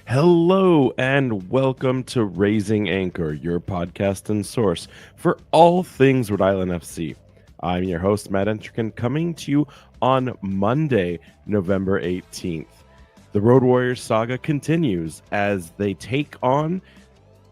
Hello and welcome to Raising Anchor, your podcast and source for all things Rhode Island FC. I'm your host, Matt Entrican, coming to you on Monday, November 18th. The Rhode Warrior saga continues as they take on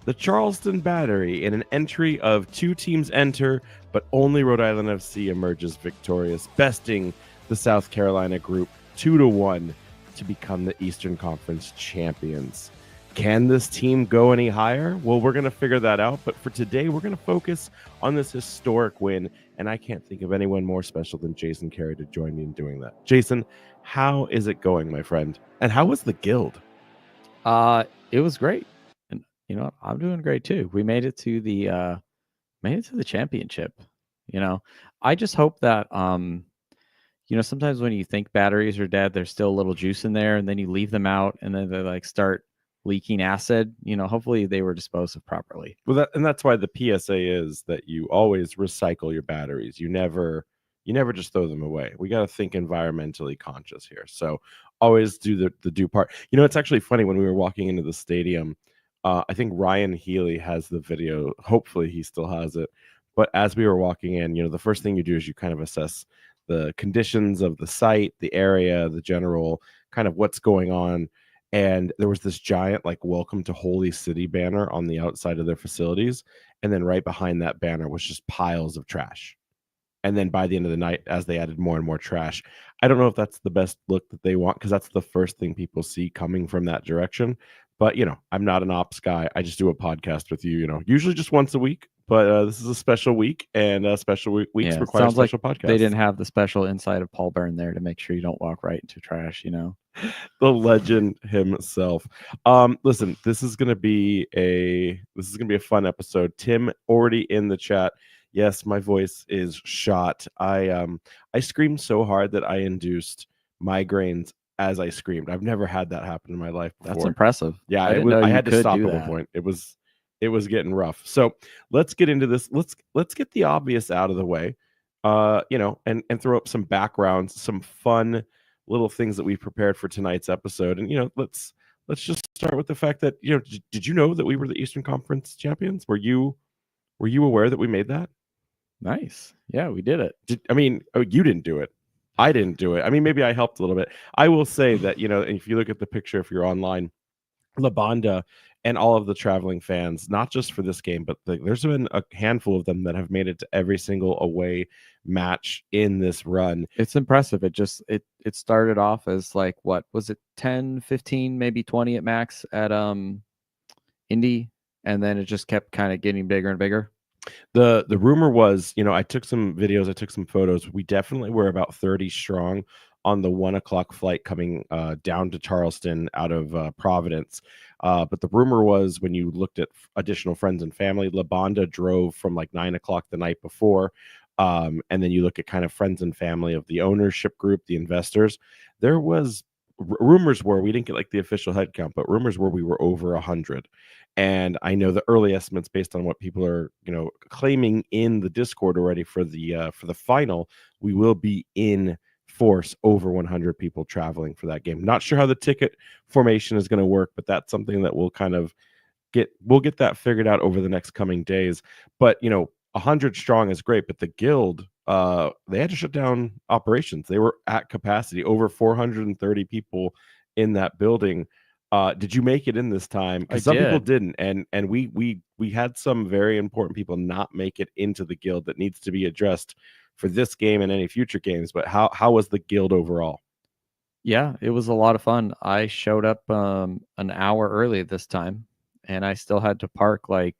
the Charleston Battery in an entry of two teams enter, but only Rhode Island FC emerges victorious, besting the South Carolina group 2-1 to become the Eastern Conference champions. Can this team go any higher? Well, we're going to figure that out. But for today, we're going to focus on this historic win. And I can't think of anyone more special than Jason Carey to join me in doing that. Jason, how is it going, my friend? And how was the guild? It was great. And you know, I'm doing great too. We made it to the championship. I just hope that sometimes when you think batteries are dead, there's still a little juice in there, and then you leave them out, and then they like start leaking acid. Hopefully they were disposed of properly. Well, that's why the PSA is that you always recycle your batteries. You never just throw them away. We got to think environmentally conscious here. So always do the due part. It's actually funny when we were walking into the stadium. I think Ryan Healy has the video. Hopefully he still has it. But as we were walking in, the first thing you do is you kind of assess the conditions of the site, the area, the general kind of what's going on. And there was this giant like welcome to Holy City banner on the outside of their facilities. And then right behind that banner was just piles of trash. And then by the end of the night, as they added more and more trash, I don't know if that's the best look that they want, because that's the first thing people see coming from that direction. But, I'm not an ops guy. I just do a podcast with you, usually just once a week. But this is a special week, and special weeks require special podcasts. They didn't have the special insight of Paul Byrne there to make sure you don't walk right into trash, The legend himself. Listen, this is gonna be a fun episode. Tim already in the chat. Yes, my voice is shot. I screamed so hard that I induced migraines as I screamed. I've never had that happen in my life before. That's impressive. Yeah, I had to stop at one point. It was getting rough. So let's get into this. Let's get the obvious out of the way. And throw up some backgrounds, some fun little things that we've prepared for tonight's episode. And let's just start with the fact that did you know that we were the Eastern Conference champions? Were you aware that we made that? Nice. Yeah, we did it. You didn't do it. I didn't do it. I mean, maybe I helped a little bit. I will say that if you look at the picture, if you're online, La Banda and all of the traveling fans, not just for this game, but there's been a handful of them that have made it to every single away match in this run. It's impressive. It started off as like, what was it, 10, 15, maybe 20 at max at Indy, and then it just kept kind of getting bigger and bigger. The rumor was, I took some videos, I took some photos. We definitely were about 30 strong on the 1 o'clock flight coming down to Charleston out of Providence. But the rumor was, when you looked at additional friends and family, La Banda drove from like 9 o'clock the night before. And then you look at kind of friends and family of the ownership group, the investors. There was rumors were, we didn't get like the official head count, but rumors were we were over 100. And I know the early estimates, based on what people are, claiming in the Discord already for the final, we will be in force over 100 people traveling for that game. Not sure how the ticket formation is going to work, but that's something that we'll kind of we'll get that figured out over the next coming days. But 100 strong is great, but the guild, they had to shut down operations. They were at capacity, over 430 people in that building. Did you make it in this time? Because some people didn't, and we had some very important people not make it into the guild. That needs to be addressed for this game and any future games. But how was the guild overall? Yeah, it was a lot of fun. I showed up an hour early this time, and I still had to park I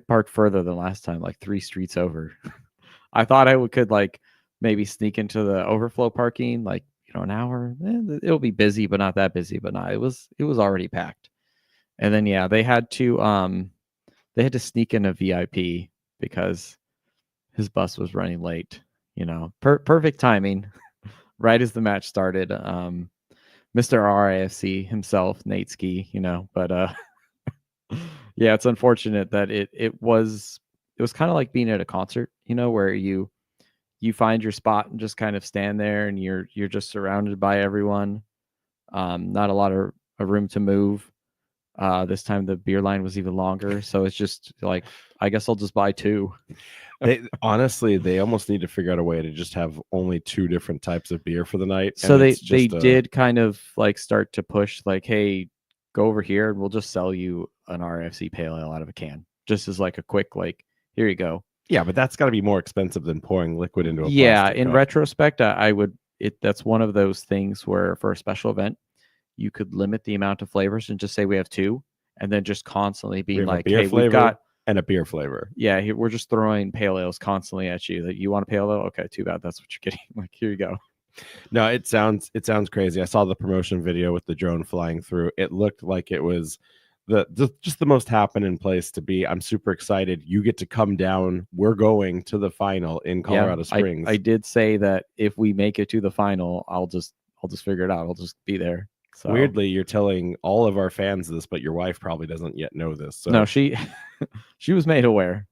parked further than last time, like 3 streets over. I thought I could like maybe sneak into the overflow parking, like, an hour. It'll be busy, but not that busy. But no, it was already packed. And then they had to sneak in a VIP because his bus was running late. Perfect timing. Right as the match started. Mr. RIFC himself, Nate Ski, but yeah, it's unfortunate that it was kind of like being at a concert, where you find your spot and just kind of stand there, and you're just surrounded by everyone. Not a lot of a room to move. This time the beer line was even longer, so it's just like, I guess I'll just buy 2. They almost need to figure out a way to just have only 2 different types of beer for the night. So And they it's just did kind of like start to push like, hey, go over here and we'll just sell you an RFC pale ale out of a can, just as like a quick like, here you go. yeah, but that's got to be more expensive than pouring liquid into a Yeah, plastic in cup. retrospect, I would that's one of those things where for a special event, you could limit the amount of flavors and just say we have 2, and then just constantly We being have a like, beer hey, flavor we've got and a beer flavor. yeah, we're just throwing pale ales constantly at you. That you want a pale ale? Okay, too bad. That's what you're getting. Like, here you go. No, it sounds crazy. I saw the promotion video with the drone flying through. It looked like it was just the most happening place to be. I'm super excited. You get to come down. We're going to the final in Colorado Springs. I did say that if we make it to the final, I'll just figure it out. I'll just be there. So weirdly, you're telling all of our fans this, but your wife probably doesn't yet know this. So no, she was made aware.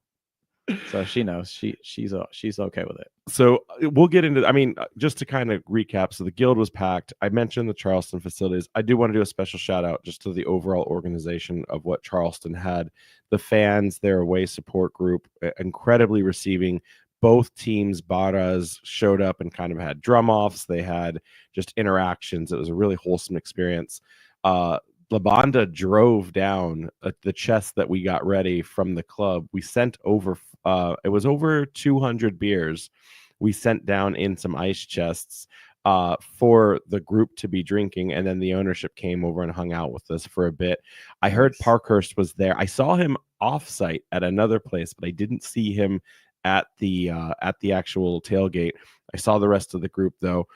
So she knows. She's okay with it. So we'll get into, I mean, just to kind of recap. So the guild was packed. I mentioned the Charleston facilities. I do want to do a special shout out just to the overall organization of what Charleston had. The fans, their away support group, incredibly receiving. Both teams, Barras, showed up and kind of had drum offs. They had just interactions. It was a really wholesome experience. La Banda drove down the chest that we got ready from the club. We sent over, it was over 200 beers. We sent down in some ice chests for the group to be drinking. And then the ownership came over and hung out with us for a bit. I heard Parkhurst was there. I saw him off-site at another place, but I didn't see him at the actual tailgate. I saw the rest of the group though.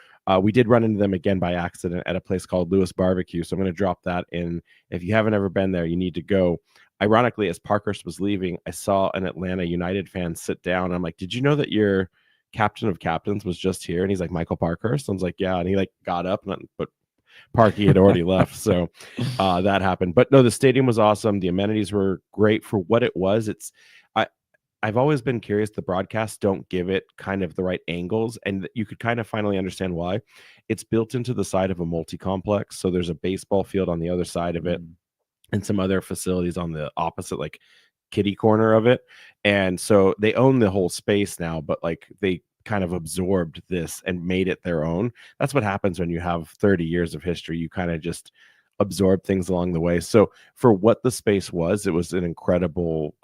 We did run into them again by accident at a place called Lewis Barbecue. So I'm going to drop that in. If you haven't ever been there, you need to go. Ironically, as Parkhurst was leaving, I saw an Atlanta United fan sit down. I'm like, did you know that your captain of captains was just here? And he's like, Michael Parkhurst. I was like, yeah. And he like got up, but Parky had already left. So that happened. But no, the stadium was awesome. The amenities were great for what it was. I've always been curious. The broadcasts don't give it kind of the right angles, and you could kind of finally understand why. It's built into the side of a multi-complex, so there's a baseball field on the other side of it, and some other facilities on the opposite, like kitty corner of it. And so they own the whole space now, but like they kind of absorbed this and made it their own. That's what happens when you have 30 years of history. You kind of just absorb things along the way. So for what the space was, it was an incredible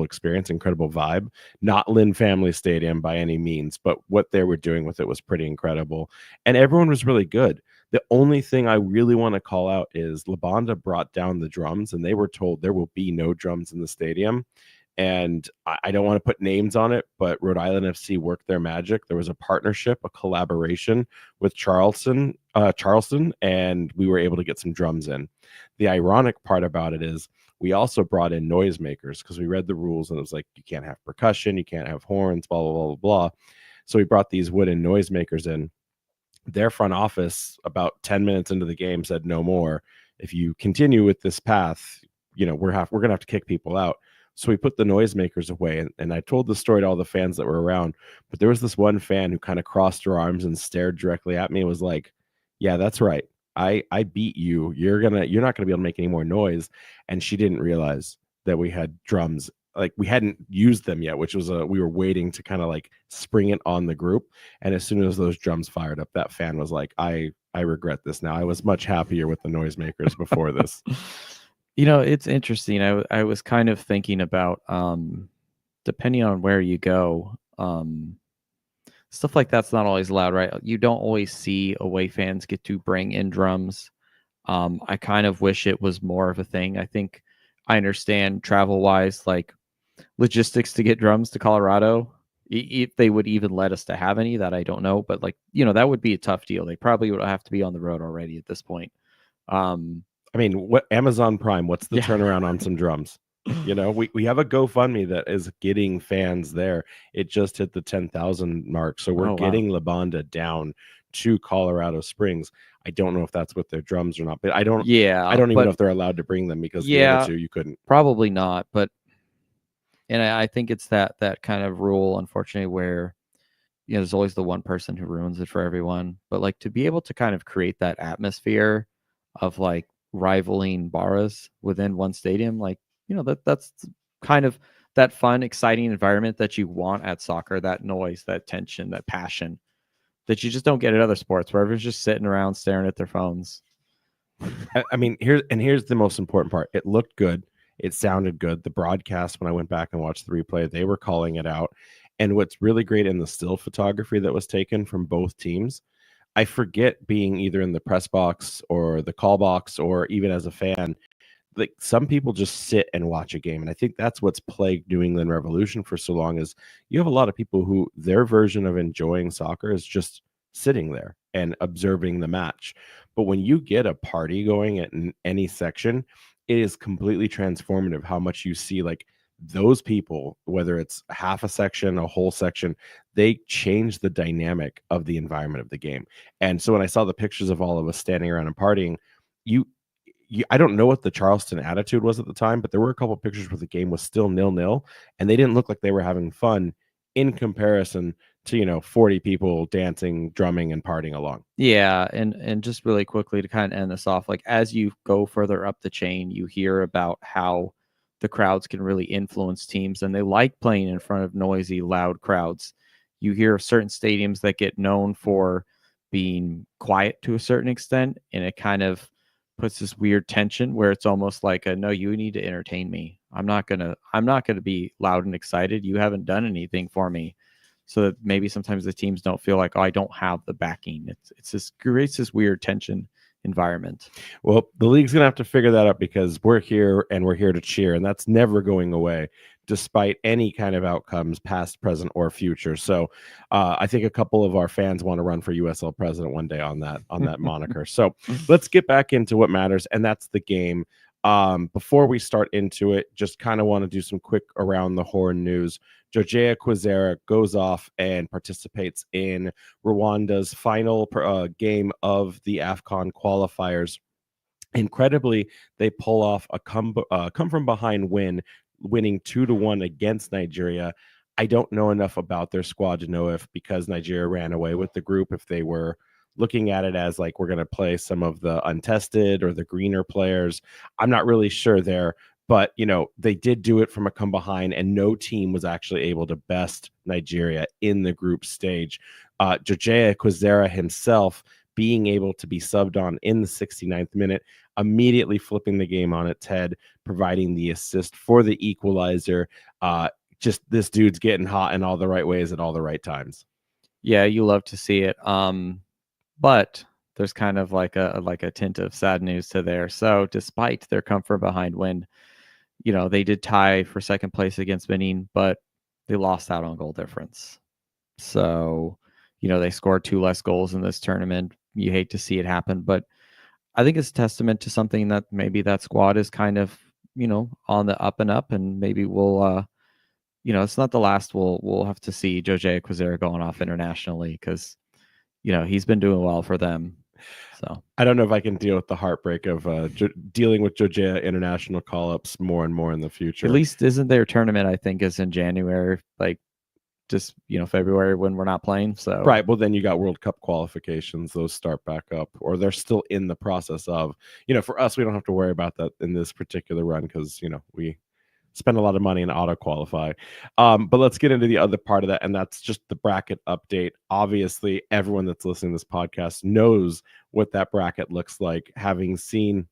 experience, incredible vibe. Not Lynn Family Stadium by any means, but what they were doing with it was pretty incredible. And everyone was really good. The only thing I really want to call out is La Banda brought down the drums, and they were told there will be no drums in the stadium. And I don't want to put names on it, but Rhode Island FC worked their magic. There was a partnership, a collaboration with Charleston, and we were able to get some drums in. The ironic part about it is we also brought in noisemakers because we read the rules and it was like, you can't have percussion, you can't have horns, blah, blah, blah, blah, blah. So we brought these wooden noisemakers in. Their front office, about 10 minutes into the game, said no more. If you continue with this path, we're going to have to kick people out. So we put the noisemakers away, and I told the story to all the fans that were around. But there was this one fan who kind of crossed her arms and stared directly at me and was like, yeah, that's right. I beat you. You're not gonna be able to make any more noise. And she didn't realize that we had drums. Like we hadn't used them yet, which was we were waiting to kind of like spring it on the group. And as soon as those drums fired up, that fan was like, I regret this now. I was much happier with the noisemakers before this. It's interesting. I was kind of thinking about depending on where you go, stuff like that's not always allowed, right? You don't always see away fans get to bring in drums. I kind of wish it was more of a thing. I think I understand travel-wise, like logistics to get drums to Colorado. If they would even let us to have any, that I don't know. But like, that would be a tough deal. They probably would have to be on the road already at this point. I mean, what Amazon Prime, what's the turnaround on some drums? We have a GoFundMe that is getting fans there. It just hit the 10,000 mark. So we're getting La Banda down to Colorado Springs. I don't know if that's with their drums or not, but I don't even know if they're allowed to bring them because the other two you couldn't. Probably not. But, and I think it's that kind of rule, unfortunately, where, there's always the one person who ruins it for everyone. But like to be able to kind of create that atmosphere, of like rivaling boroughs within one stadium. Like, that's kind of that fun, exciting environment that you want at soccer, that noise, that tension, that passion that you just don't get at other sports where everyone's just sitting around staring at their phones. I mean, here's the most important part. It looked good. It sounded good. The broadcast, when I went back and watched the replay, they were calling it out. And what's really great in the still photography that was taken from both teams, I forget being either in the press box or the call box or even as a fan, like some people just sit and watch a game. And I think that's what's plagued New England Revolution for so long is you have a lot of people who their version of enjoying soccer is just sitting there and observing the match. But when you get a party going at any section, it is completely transformative how much you see like those people, whether it's half a section, a whole section, they change the dynamic of the environment of the game. And so when I saw the pictures of all of us standing around and partying, I don't know what the Charleston attitude was at the time, but there were a couple of pictures where the game was still 0-0, and they didn't look like they were having fun in comparison to 40 people dancing, drumming, and partying along. Yeah, and just really quickly to kind of end this off, like as you go further up the chain, you hear about how the crowds can really influence teams, and they like playing in front of noisy, loud crowds. You hear of certain stadiums that get known for being quiet to a certain extent, and it kind of puts this weird tension where it's almost like no, you need to entertain me. I'm not gonna be loud and excited. You haven't done anything for me. So that maybe sometimes the teams don't feel like, oh, I don't have the backing. It's this creates this weird tension environment. Well, the league's gonna have to figure that out because we're here and we're here to cheer, and that's never going away, despite any kind of outcomes, past, present, or future. So, I think a couple of our fans want to run for USL president one day on that moniker. So, let's get back into what matters, and that's the game. Before we start into it, just kind of want to do some quick around the horn news. Georgia Kwizera goes off and participates in Rwanda's final game of the AFCON qualifiers. Incredibly, they pull off a come from behind win, winning 2-1 against Nigeria. I don't know enough about their squad to know if because Nigeria ran away with the group, if they were looking at it as like we're going to play some of the untested or the greener players. I'm not really sure there, but they did do it from a come behind, and no team was actually able to best Nigeria in the group stage. Georgia Kwizera himself being able to be subbed on in the 69th minute, immediately flipping the game on its head, providing the assist for the equalizer. Just this dude's getting hot in all the right ways at all the right times. Yeah, you love to see it. But there's kind of like a tint of sad news to there. So despite their come from behind win, they did tie for second place against Benin, but they lost out on goal difference. So, they scored 2 less goals in this tournament. You hate to see it happen, but I think it's a testament to something that maybe that squad is kind of, on the up and up, and maybe we'll, it's not the last we'll have to see Georgia Kwizera going off internationally because, he's been doing well for them. So I don't know if I can deal with the heartbreak of dealing with Georgia international call-ups more and more in the future. At least isn't their tournament, I think, is in January, like just February when we're not playing. So right. Well, then you got World Cup qualifications; those start back up, or they're still in the process of. For us, we don't have to worry about that in this particular run because we spend a lot of money and auto qualify. But let's get into the other part of that, and that's just the bracket update. Obviously, everyone that's listening to this podcast knows what that bracket looks like, having seen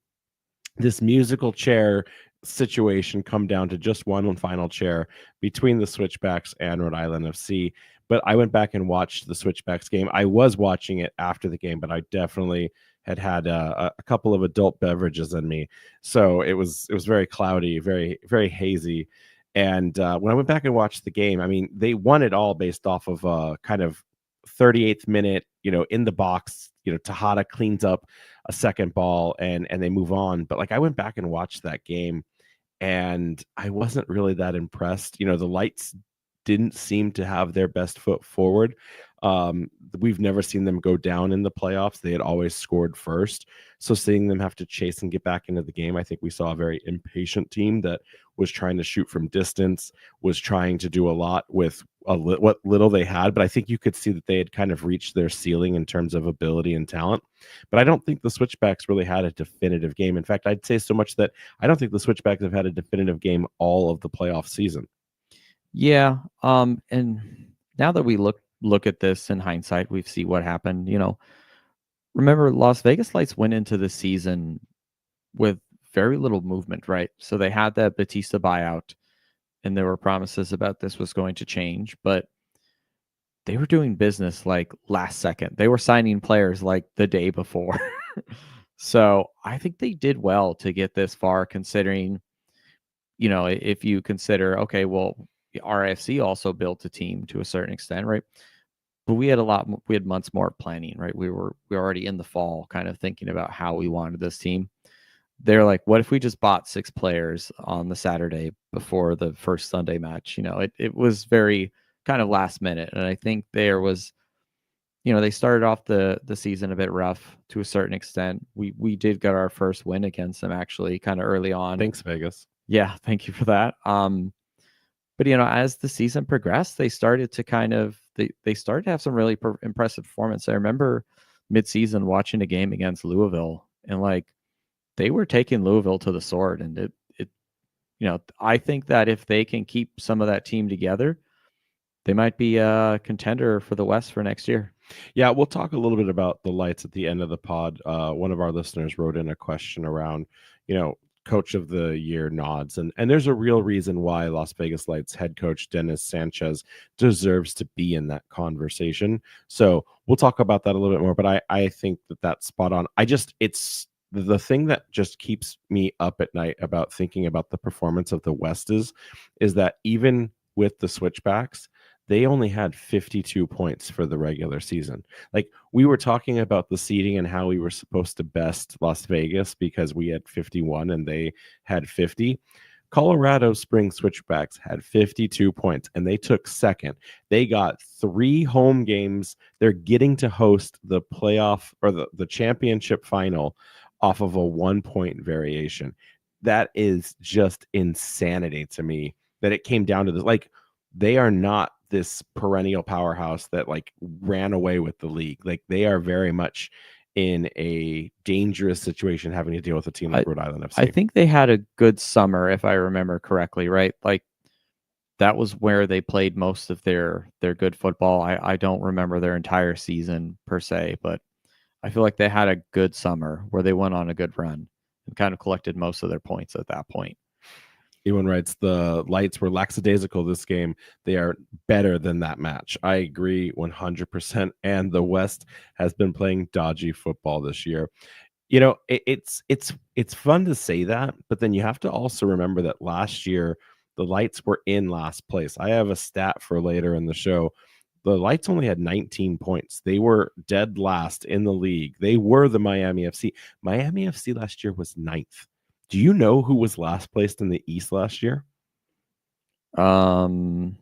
this musical chair situation come down to just one final chair between the Switchbacks and Rhode Island FC. But I went back and watched the Switchbacks game. I was watching it after the game, but I definitely had a couple of adult beverages in me, so it was very cloudy, very very hazy. And when I went back and watched the game, I mean, they won it all based off of kind of 38th minute, in the box, Tejada cleans up a second ball and they move on. But like I went back and watched that game, and I wasn't really that impressed. The Lights didn't seem to have their best foot forward. We've never seen them go down in the playoffs. They had always scored first. So seeing them have to chase and get back into the game, I think we saw a very impatient team that was trying to shoot from distance, was trying to do a lot with what little they had, but I think you could see that they had kind of reached their ceiling in terms of ability and talent. But I don't think the Switchbacks really had a definitive game. In fact, I'd say so much that I don't think the Switchbacks have had a definitive game all of the playoff season. Yeah. And now that we look at this in hindsight, we see what happened. Remember, Las Vegas Lights went into the season with very little movement, right? So they had that Batista buyout, and there were promises about this was going to change, but they were doing business like last second. They were signing players like the day before. So I think they did well to get this far, considering, if you consider, okay, well, RFC also built a team to a certain extent, right? But we had months more planning, right? We were already in the fall kind of thinking about how we wanted this team. They're like, what if we just bought 6 players on the Saturday before the first Sunday match? It was very kind of last minute. And I think there was, they started off the season a bit rough to a certain extent. We did get our first win against them actually kind of early on. Thanks, Vegas. Yeah, thank you for that. But as the season progressed, they started to they started to have some really impressive performance. I remember midseason watching a game against Louisville, and like they were taking Louisville to the sword. And I think that if they can keep some of that team together, they might be a contender for the West for next year. Yeah, we'll talk a little bit about the Lights at the end of the pod. One of our listeners wrote in a question around, coach of the year nods. And there's a real reason why Las Vegas Lights head coach Dennis Sanchez deserves to be in that conversation. So we'll talk about that a little bit more, but I think that that's spot on. It's the thing that just keeps me up at night about thinking about the performance of the West is that even with the Switchbacks, they only had 52 points for the regular season. Like, we were talking about the seeding and how we were supposed to best Las Vegas because we had 51 and they had 50. Colorado Springs Switchbacks had 52 points and they took second. They got 3 home games. They're getting to host the playoff or the championship final off of a 1-point variation. That is just insanity to me that it came down to this. Like, they are not this perennial powerhouse that like ran away with the league. Like, they are very much in a dangerous situation having to deal with a team like Rhode Island FC. I think they had a good summer, if I remember correctly, right? Like, that was where they played most of their good football. I don't remember their entire season per se, but I feel like they had a good summer where they went on a good run and kind of collected most of their points at that point. Ewan writes, the Lights were lackadaisical this game. They are better than that match. I agree 100%. And the West has been playing dodgy football this year. It's fun to say that, but then you have to also remember that last year the Lights were in last place. I have a stat for later in the show. The Lights only had 19 points. They were dead last in the league. They were the Miami FC. Miami FC last year was 9th. Do you know who was last placed in the East last year? Wasn't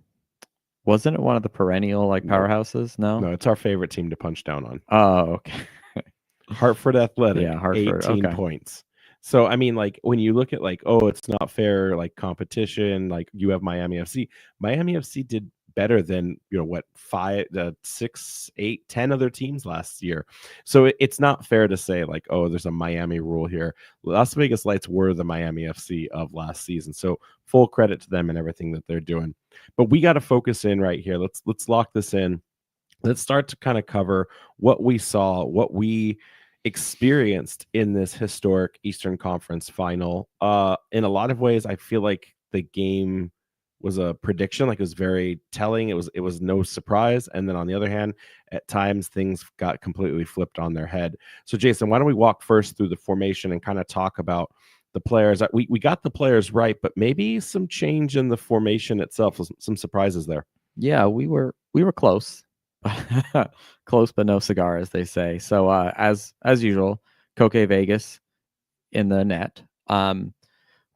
it one of the perennial powerhouses? No, it's our favorite team to punch down on. Oh, okay. Hartford Athletic, Yeah, Hartford, 18 okay. points. So, I mean, like, when you look at it's not fair, competition, you have Miami FC. Miami FC did better than 5, 6, 8, 10 other teams last year. So it's not fair to say there's a Miami rule here. Las Vegas Lights were the Miami FC of last season. So full credit to them and everything that they're doing. But we got to focus in right here. Let's lock this in. Let's start to kind of cover what we saw, what we experienced in this historic Eastern Conference final. In a lot of ways, I feel like the game was a prediction. It was very telling. It was no surprise. And then on the other hand, at times things got completely flipped on their head. So Jason, why don't we walk first through the formation and kind of talk about the players? We got the players right, but maybe some change in the formation itself, some surprises there. Yeah, we were close. Close but no cigar, as they say. So as usual, Koke Vegas in the net.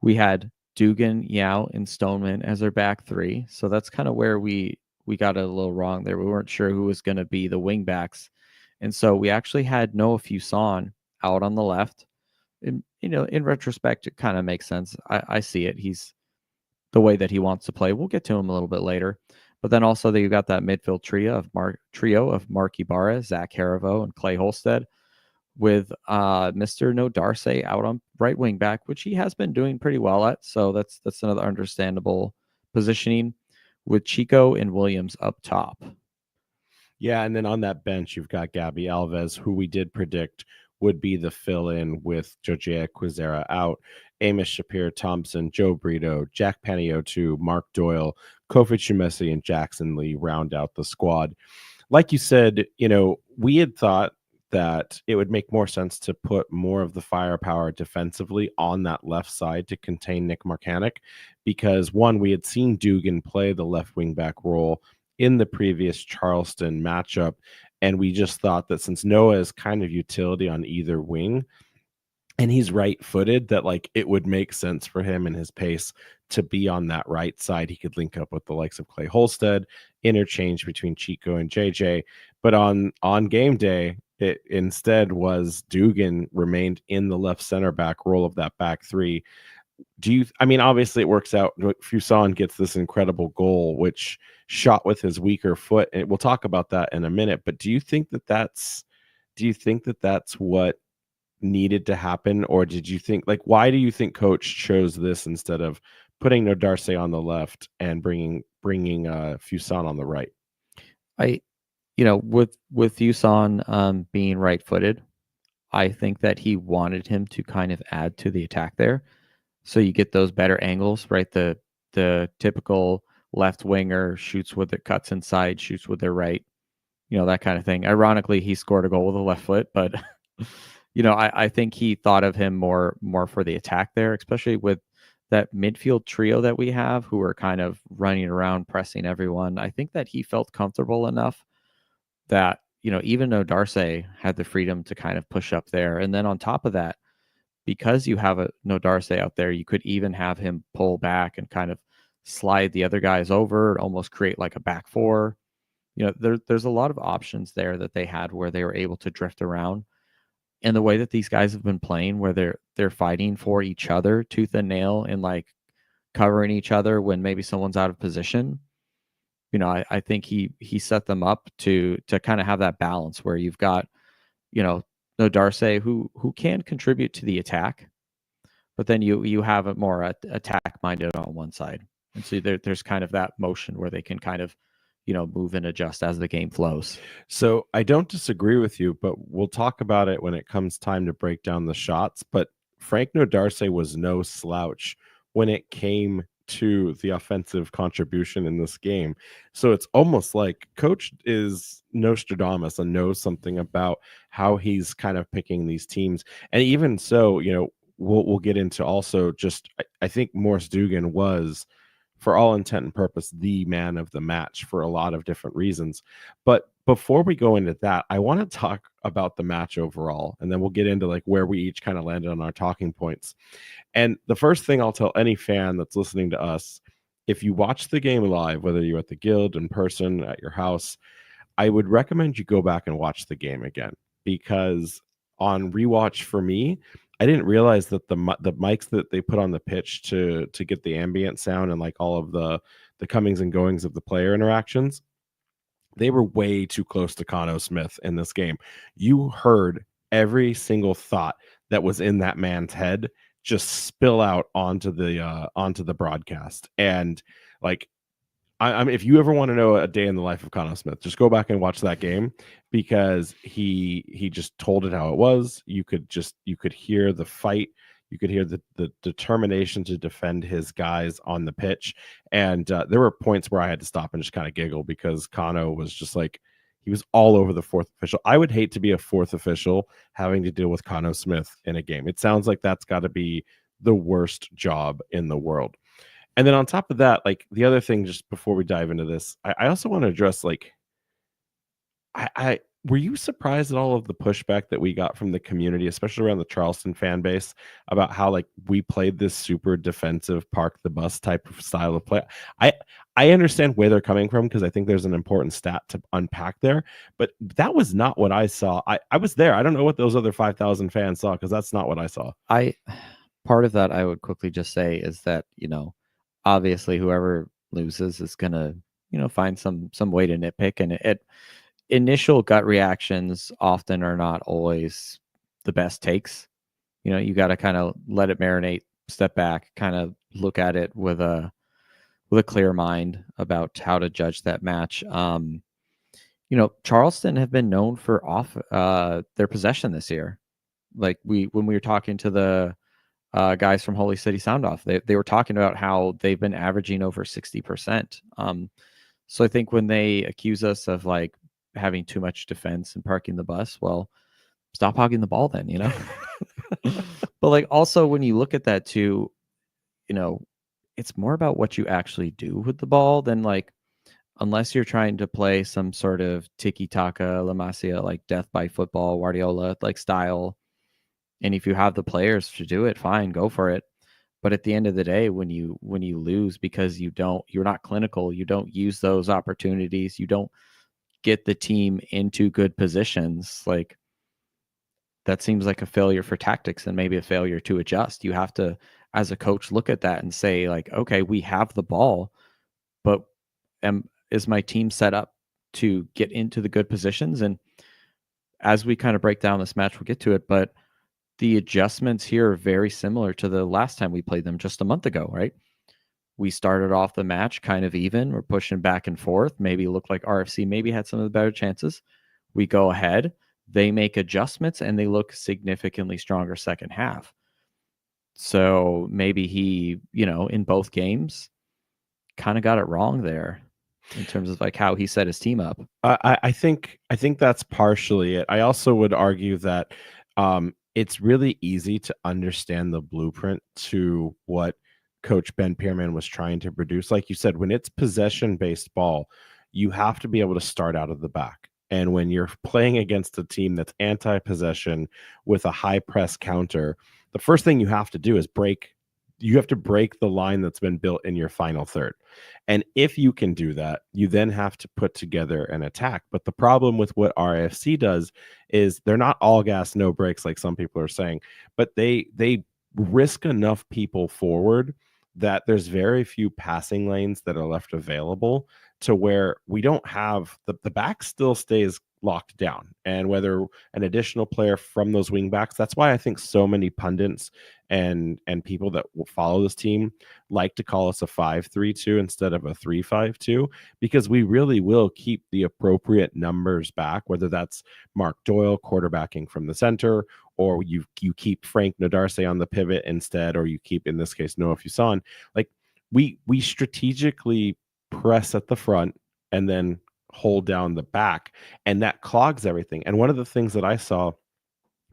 We had Dugan, Yao, and Stoneman as our back 3. So that's kind of where we got it a little wrong there. We weren't sure who was going to be the wing backs. And so we actually had Noah Fuson out on the left. And, in retrospect, it kind of makes sense. I see it. He's the way that he wants to play. We'll get to him a little bit later. But then also you got that midfield trio of Mark Ibarra, Zach Harivo, and Clay Holstead, with Mr. No Darce out on right wing back, which he has been doing pretty well at. So that's another understandable positioning, with Chico and Williams up top. Yeah, and then on that bench, you've got Gabby Alves, who we did predict would be the fill-in with Jojea Quizera out, Amos Shapir-Thompson, Joe Brito, Jack Panayiotou, Mark Doyle, Kofi Chumesi, and Jackson Lee round out the squad. Like you said, we had thought that it would make more sense to put more of the firepower defensively on that left side to contain Nick Marcanic, because one, we had seen Dugan play the left wing back role in the previous Charleston matchup, and we just thought that since Noah is kind of utility on either wing, and he's right-footed, that like it would make sense for him and his pace to be on that right side. He could link up with the likes of Clay Holstead, interchange between Chico and JJ. But on game day, it instead was Dugan remained in the left center back role of that back three. Obviously it works out. Fuson gets this incredible goal, which shot with his weaker foot, and we'll talk about that in a minute. But do you think that that's what needed to happen, or did you think, like, why do you think coach chose this instead of putting No Darce on the left and bringing Fuson on the right? With Fuson being right-footed, I think that he wanted him to kind of add to the attack there, so you get those better angles, right? The typical left winger shoots with it, cuts inside, shoots with their right, that kind of thing. Ironically, he scored a goal with a left foot, but I think he thought of him more for the attack there, especially with that midfield trio that we have, who are kind of running around, pressing everyone. I think that he felt comfortable enough that, even though Darce had the freedom to kind of push up there. And then on top of that, because you have a No Darce out there, you could even have him pull back and kind of slide the other guys over, almost create like a back four. There's a lot of options there that they had where they were able to drift around. And the way that these guys have been playing, where they're fighting for each other tooth and nail, and like covering each other when maybe someone's out of position. I think he set them up to kind of have that balance where you've got, No Darce who can contribute to the attack, but then you have it more attack minded on one side, and so there's kind of that motion where they can kind of move and adjust as the game flows. So I don't disagree with you, but we'll talk about it when it comes time to break down the shots. But Frank No Darce was no slouch when it came to the offensive contribution in this game. So it's almost like coach is Nostradamus and knows something about how he's kind of picking these teams. And even so, we'll get into also just, I think Morris Dugan was, for all intent and purpose, the man of the match for a lot of different reasons. But before we go into that, I want to talk about the match overall, and then we'll get into like where we each kind of landed on our talking points. And the first thing I'll tell any fan that's listening to us, if you watch the game live, whether you're at the Guild, in person, at your house, I would recommend you go back and watch the game again, because on rewatch for me, I didn't realize that the mics that they put on the pitch to get the ambient sound and like all of the comings and goings of the player interactions, they were way too close to Cano Smith in this game. You heard every single thought that was in that man's head just spill out onto the broadcast. And like, I mean, if you ever want to know a day in the life of Cano Smith, just go back and watch that game, because he just told it how it was. You could hear the fight. You could hear the determination to defend his guys on the pitch. And there were points where I had to stop and just kind of giggle, because Cano was just like, he was all over the fourth official. I would hate to be a fourth official having to deal with Cano Smith in a game. It sounds like that's got to be the worst job in the world. And then on top of that, like the other thing, just before we dive into this, I also want to address, like, I were you surprised at all of the pushback that we got from the community, especially around the Charleston fan base, about how like we played this super defensive park the bus type of style of play? I understand where they're coming from, because I think there's an important stat to unpack there, but that was not what I saw. I was there. I don't know what those other 5,000 fans saw, because that's not what I saw. Part of that I would quickly just say is that, obviously whoever loses is going to find some way to nitpick. And initial gut reactions often are not always the best takes. You got to kind of let it marinate, step back, kind of look at it with a clear mind about how to judge that match. Charleston have been known for their possession this year. Like when we were talking to the guys from Holy City Sound Off, they were talking about how they've been averaging over 60%. So I think when they accuse us of like having too much defense and parking the bus, well, stop hogging the ball then, But like also when you look at that too, it's more about what you actually do with the ball than like, unless you're trying to play some sort of tiki-taka, La Masia, like death by football, Guardiola like style. And if you have the players to do it, fine, go for it. But at the end of the day, when you lose because you're not clinical, you don't use those opportunities, you don't get the team into good positions, like that seems like a failure for tactics and maybe a failure to adjust. You have to, as a coach, look at that and say like, okay, we have the ball, but is my team set up to get into the good positions? And as we kind of break down this match, we'll get to it, but the adjustments here are very similar to the last time we played them just a month ago, right? We started off the match kind of even. We're pushing back and forth. Maybe it looked like RFC maybe had some of the better chances. We go ahead. They make adjustments, and they look significantly stronger second half. So maybe he, in both games, kind of got it wrong there in terms of like how he set his team up. I think that's partially it. I also would argue that it's really easy to understand the blueprint to what Coach Ben Pierman was trying to produce. Like you said, when it's possession-based ball, you have to be able to start out of the back. And when you're playing against a team that's anti-possession with a high press counter, the first thing you have to do is break the line that's been built in your final third. And if you can do that, you then have to put together an attack. But the problem with what RFC does is they're not all gas, no brakes, like some people are saying, but they risk enough people forward that there's very few passing lanes that are left available to where we don't have the back still stays locked down. And whether an additional player from those wing backs, that's why I think so many pundits and people that will follow this team like to call us a 5-3-2 instead of a 3-5-2, because we really will keep the appropriate numbers back, whether that's Mark Doyle quarterbacking from the center, or you keep Frank Nodarse on the pivot instead, or you keep, in this case, Noah Fuson. Like we strategically press at the front and then hold down the back, and that clogs everything. And one of the things that I saw,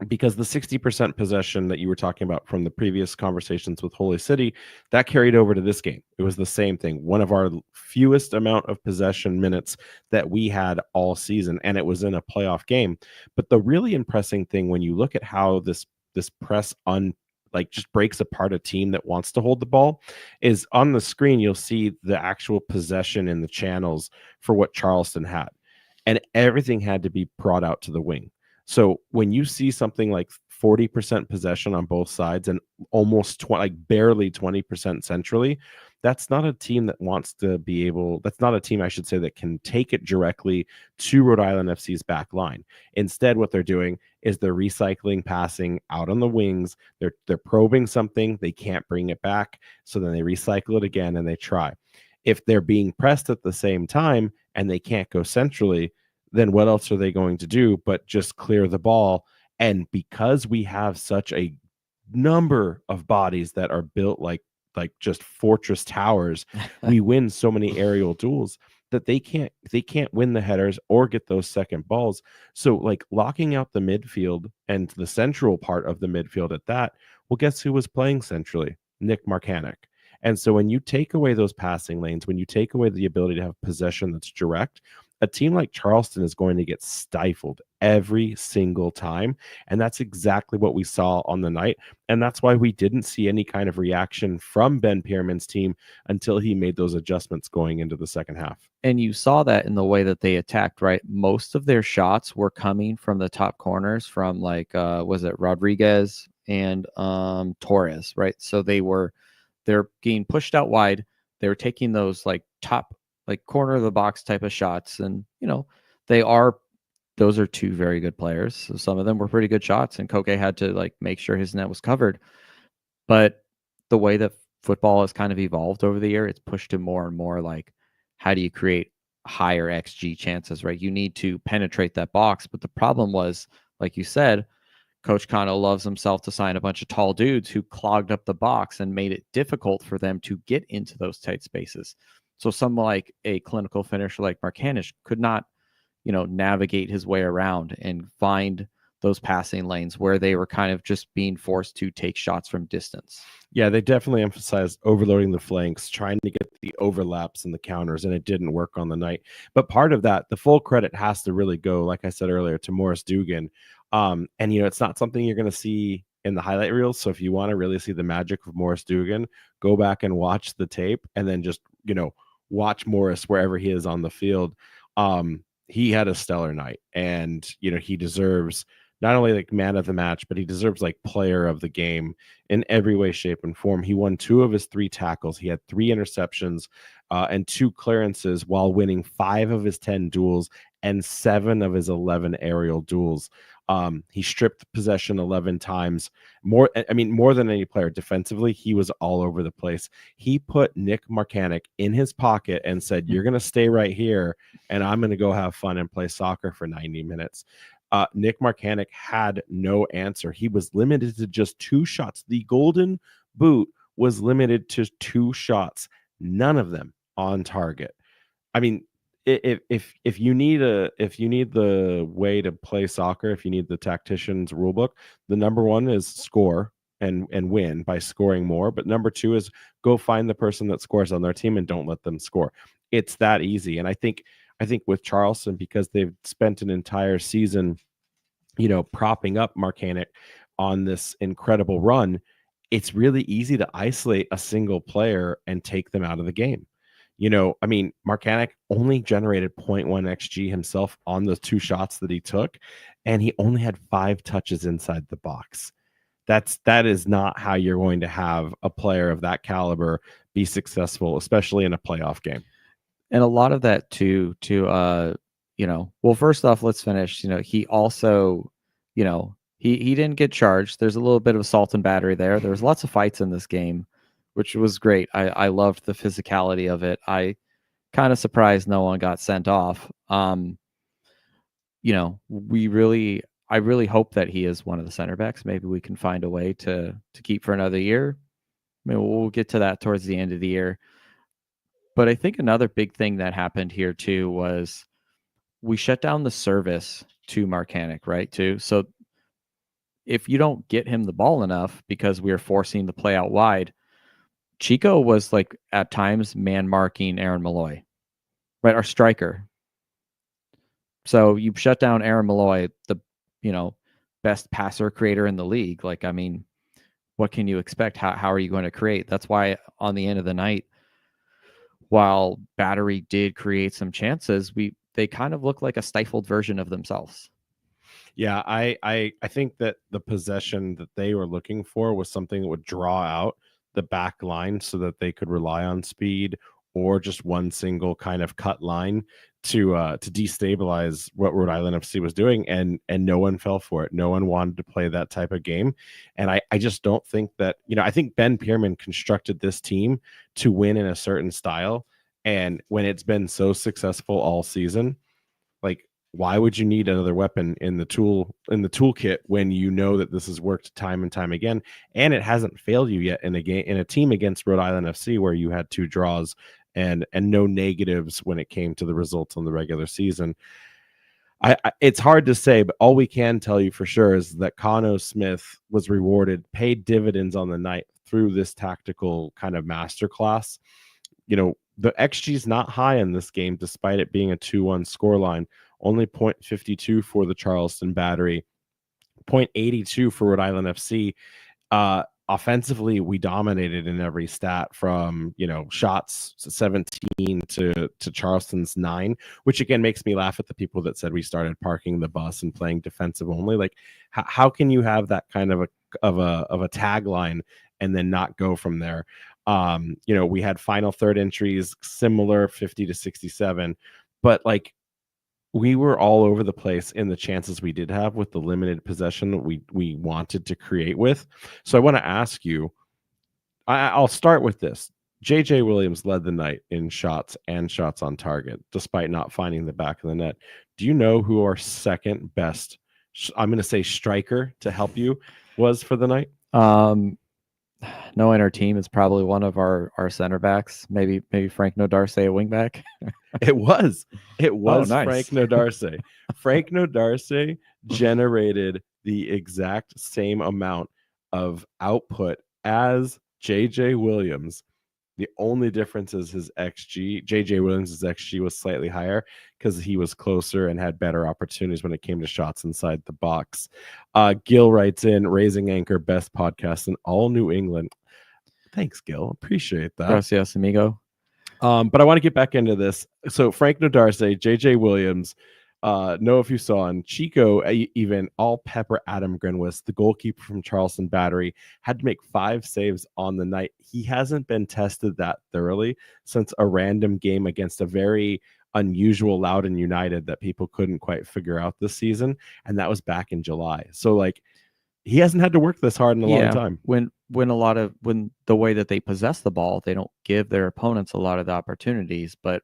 because the 60% possession that you were talking about from the previous conversations with Holy City, that carried over to this game. It was the same thing. One of our fewest amount of possession minutes that we had all season, and it was in a playoff game. But the really impressive thing, when you look at how this press just breaks apart a team that wants to hold the ball, is on the screen you'll see the actual possession in the channels for what Charleston had, and everything had to be brought out to the wing. So when you see something like 40% possession on both sides and almost barely 20% centrally, that's not a team that wants to be able, that's not a team, I should say, that can take it directly to Rhode Island FC's back line. Instead, what they're doing is they're recycling passing out on the wings. They're probing something, they can't bring it back, so then they recycle it again and they try. If they're being pressed at the same time and they can't go centrally, then what else are they going to do but just clear the ball? And because we have such a number of bodies that are built like just fortress towers, we win so many aerial duels that they can't win the headers or get those second balls. So like locking out the midfield and the central part of the midfield at that, well, guess who was playing centrally? Nick Marcanic. And so when you take away those passing lanes, when you take away the ability to have possession that's direct, a team like Charleston is going to get stifled every single time. And that's exactly what we saw on the night. And that's why we didn't see any kind of reaction from Ben Pierman's team until he made those adjustments going into the second half. And you saw that in the way that they attacked, right? Most of their shots were coming from the top corners from was it Rodriguez and Torres, right? So they're getting pushed out wide. They were taking those like top like corner of the box type of shots. And, those are two very good players. So some of them were pretty good shots, and Koke had to like make sure his net was covered. But the way that football has kind of evolved over the year, it's pushed to more and more like, how do you create higher XG chances, right? You need to penetrate that box. But the problem was, like you said, Coach Kano loves himself to sign a bunch of tall dudes who clogged up the box and made it difficult for them to get into those tight spaces. So someone like a clinical finisher like Marcanish could not, navigate his way around and find those passing lanes where they were kind of just being forced to take shots from distance. Yeah, they definitely emphasized overloading the flanks, trying to get the overlaps and the counters, and it didn't work on the night. But part of that, the full credit has to really go, like I said earlier, to Morris Dugan. And it's not something you're going to see in the highlight reels. So if you want to really see the magic of Morris Dugan, go back and watch the tape, and then just watch Morris wherever he is on the field. He had a stellar night, and he deserves not only like man of the match, but he deserves like player of the game in every way, shape, and form. He won 2 of his 3 tackles. He had 3 interceptions and 2 clearances while winning 5 of his 10 duels and 7 of his 11 aerial duels. He stripped possession 11 times. More than any player defensively. He was all over the place. He put Nick Marcanic in his pocket and said, "You're going to stay right here, and I'm going to go have fun and play soccer for 90 minutes." Nick Marcanic had no answer. He was limited to just 2 shots. The golden boot was limited to 2 shots, none of them on target. I mean, if you need the way to play soccer, if you need the tactician's rule book, the number 1 is score and win by scoring more. But number 2 is go find the person that scores on their team and don't let them score. It's that easy. And I think with Charleston, because they've spent an entire season, propping up Marcanic on this incredible run, it's really easy to isolate a single player and take them out of the game. Marcanic only generated 0.1 XG himself on the 2 shots that he took, and he only had 5 touches inside the box. That is not how you're going to have a player of that caliber be successful, especially in a playoff game. And a lot of that too, well, first off, let's finish. He also, he didn't get charged. There's a little bit of assault and battery there. There was lots of fights in this game, which was great. I loved the physicality of it. I kind of surprised no one got sent off. I really hope that he is one of the center backs. Maybe we can find a way to keep for another year. We'll get to that towards the end of the year. But I think another big thing that happened here too was we shut down the service to Marcanic, right? Too. So if you don't get him the ball enough because we are forcing the play out wide, Chico was like at times man marking Aaron Malloy, right? Our striker. So you shut down Aaron Malloy, the best passer creator in the league. Like, what can you expect? How are you going to create? That's why on the end of the night, while Battery did create some chances, they kind of look like a stifled version of themselves. Yeah, I think that the possession that they were looking for was something that would draw out the back line so that they could rely on speed or just one single kind of cut line to destabilize what Rhode Island FC was doing, and no one fell for it. No one wanted to play that type of game, and I just don't think that I think Ben Pierman constructed this team to win in a certain style, and when it's been so successful all season, like, why would you need another weapon in the toolkit when you know that this has worked time and time again, and it hasn't failed you yet in a team against Rhode Island FC where you had 2 draws and no negatives when it came to the results on the regular season. It's hard to say, but all we can tell you for sure is that Kano Smith was rewarded, paid dividends on the night through this tactical kind of masterclass. The XG is not high in this game, despite it being a 2-1 scoreline. Only 0.52 for the Charleston Battery, 0.82 for Rhode Island FC. Offensively, we dominated in every stat from shots 17 to Charleston's 9, which again makes me laugh at the people that said we started parking the bus and playing defensive only. Like, how can you have that kind of a tagline and then not go from there? We had final third entries, similar 50 to 67, but like we were all over the place in the chances we did have with the limited possession that we wanted to create with. So I want to ask you, I'll start with this. JJ Williams led the night in shots and shots on target, despite not finding the back of the net. Do you know who our second best, I'm going to say striker to help you, was for the night? Knowing our team, is probably one of our center backs. Maybe Frank Nodarce, a wing back. It was nice. Frank Nodarce. Frank Nodarce generated the exact same amount of output as JJ Williams. The only difference is his XG. JJ Williams' XG was slightly higher because he was closer and had better opportunities when it came to shots inside the box. Gil writes in, Raising Anchor, best podcast in all New England. Thanks, Gil. Appreciate that. Gracias, amigo. But I want to get back into this. So Frank Nodarce, JJ Williams, know if you saw, and Chico, even all pepper Adam Grinwis, the goalkeeper from Charleston Battery, had to make 5 saves on the night. He hasn't been tested that thoroughly since a random game against a very unusual Loudoun United that people couldn't quite figure out this season, and that was back in July. So like he hasn't had to work this hard in a long time. When the way that they possess the ball, they don't give their opponents a lot of the opportunities, but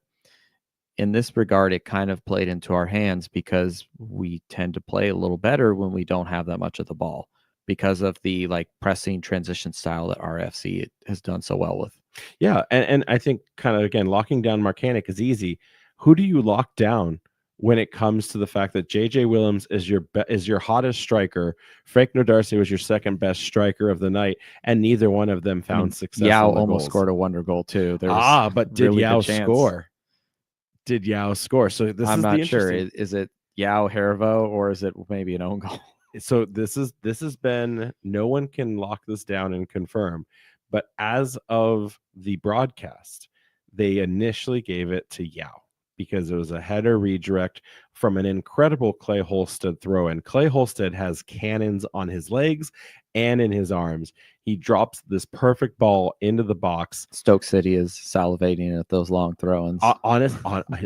in this regard, it kind of played into our hands because we tend to play a little better when we don't have that much of the ball because of the like pressing transition style that our FC has done so well with. Yeah. And I think kind of, again, locking down Marcanic is easy. Who do you lock down when it comes to the fact that JJ Williams is your hottest striker? Frank Nodarce was your second best striker of the night, and neither one of them found success. Yao almost scored a wonder goal too. But did Yao score? Did Yao score? So this I'm is not sure. Is it Yao Harivo or is it maybe an own goal? So this has been, no one can lock this down and confirm, but as of the broadcast, they initially gave it to Yao because it was a header redirect from an incredible Clay Holstead throw. And Clay Holstead has cannons on his legs and in his arms. He drops this perfect ball into the box. Stoke City is salivating at those long throw-ins.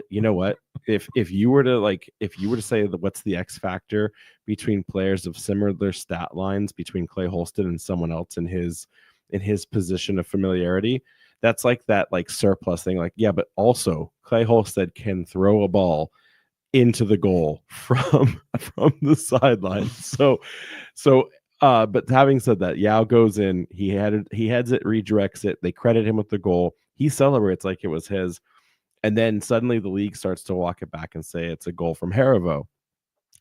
You know what? If you were to say what's the X factor between players of similar stat lines between Clay Holstead and someone else in his position of familiarity, that's like that like surplus thing. Like, yeah, but also Clay Holstead can throw a ball into the goal from the sideline. So but having said that, Yao goes in, he heads it, redirects it, they credit him with the goal, he celebrates like it was his, and then suddenly the league starts to walk it back and say it's a goal from Harivo.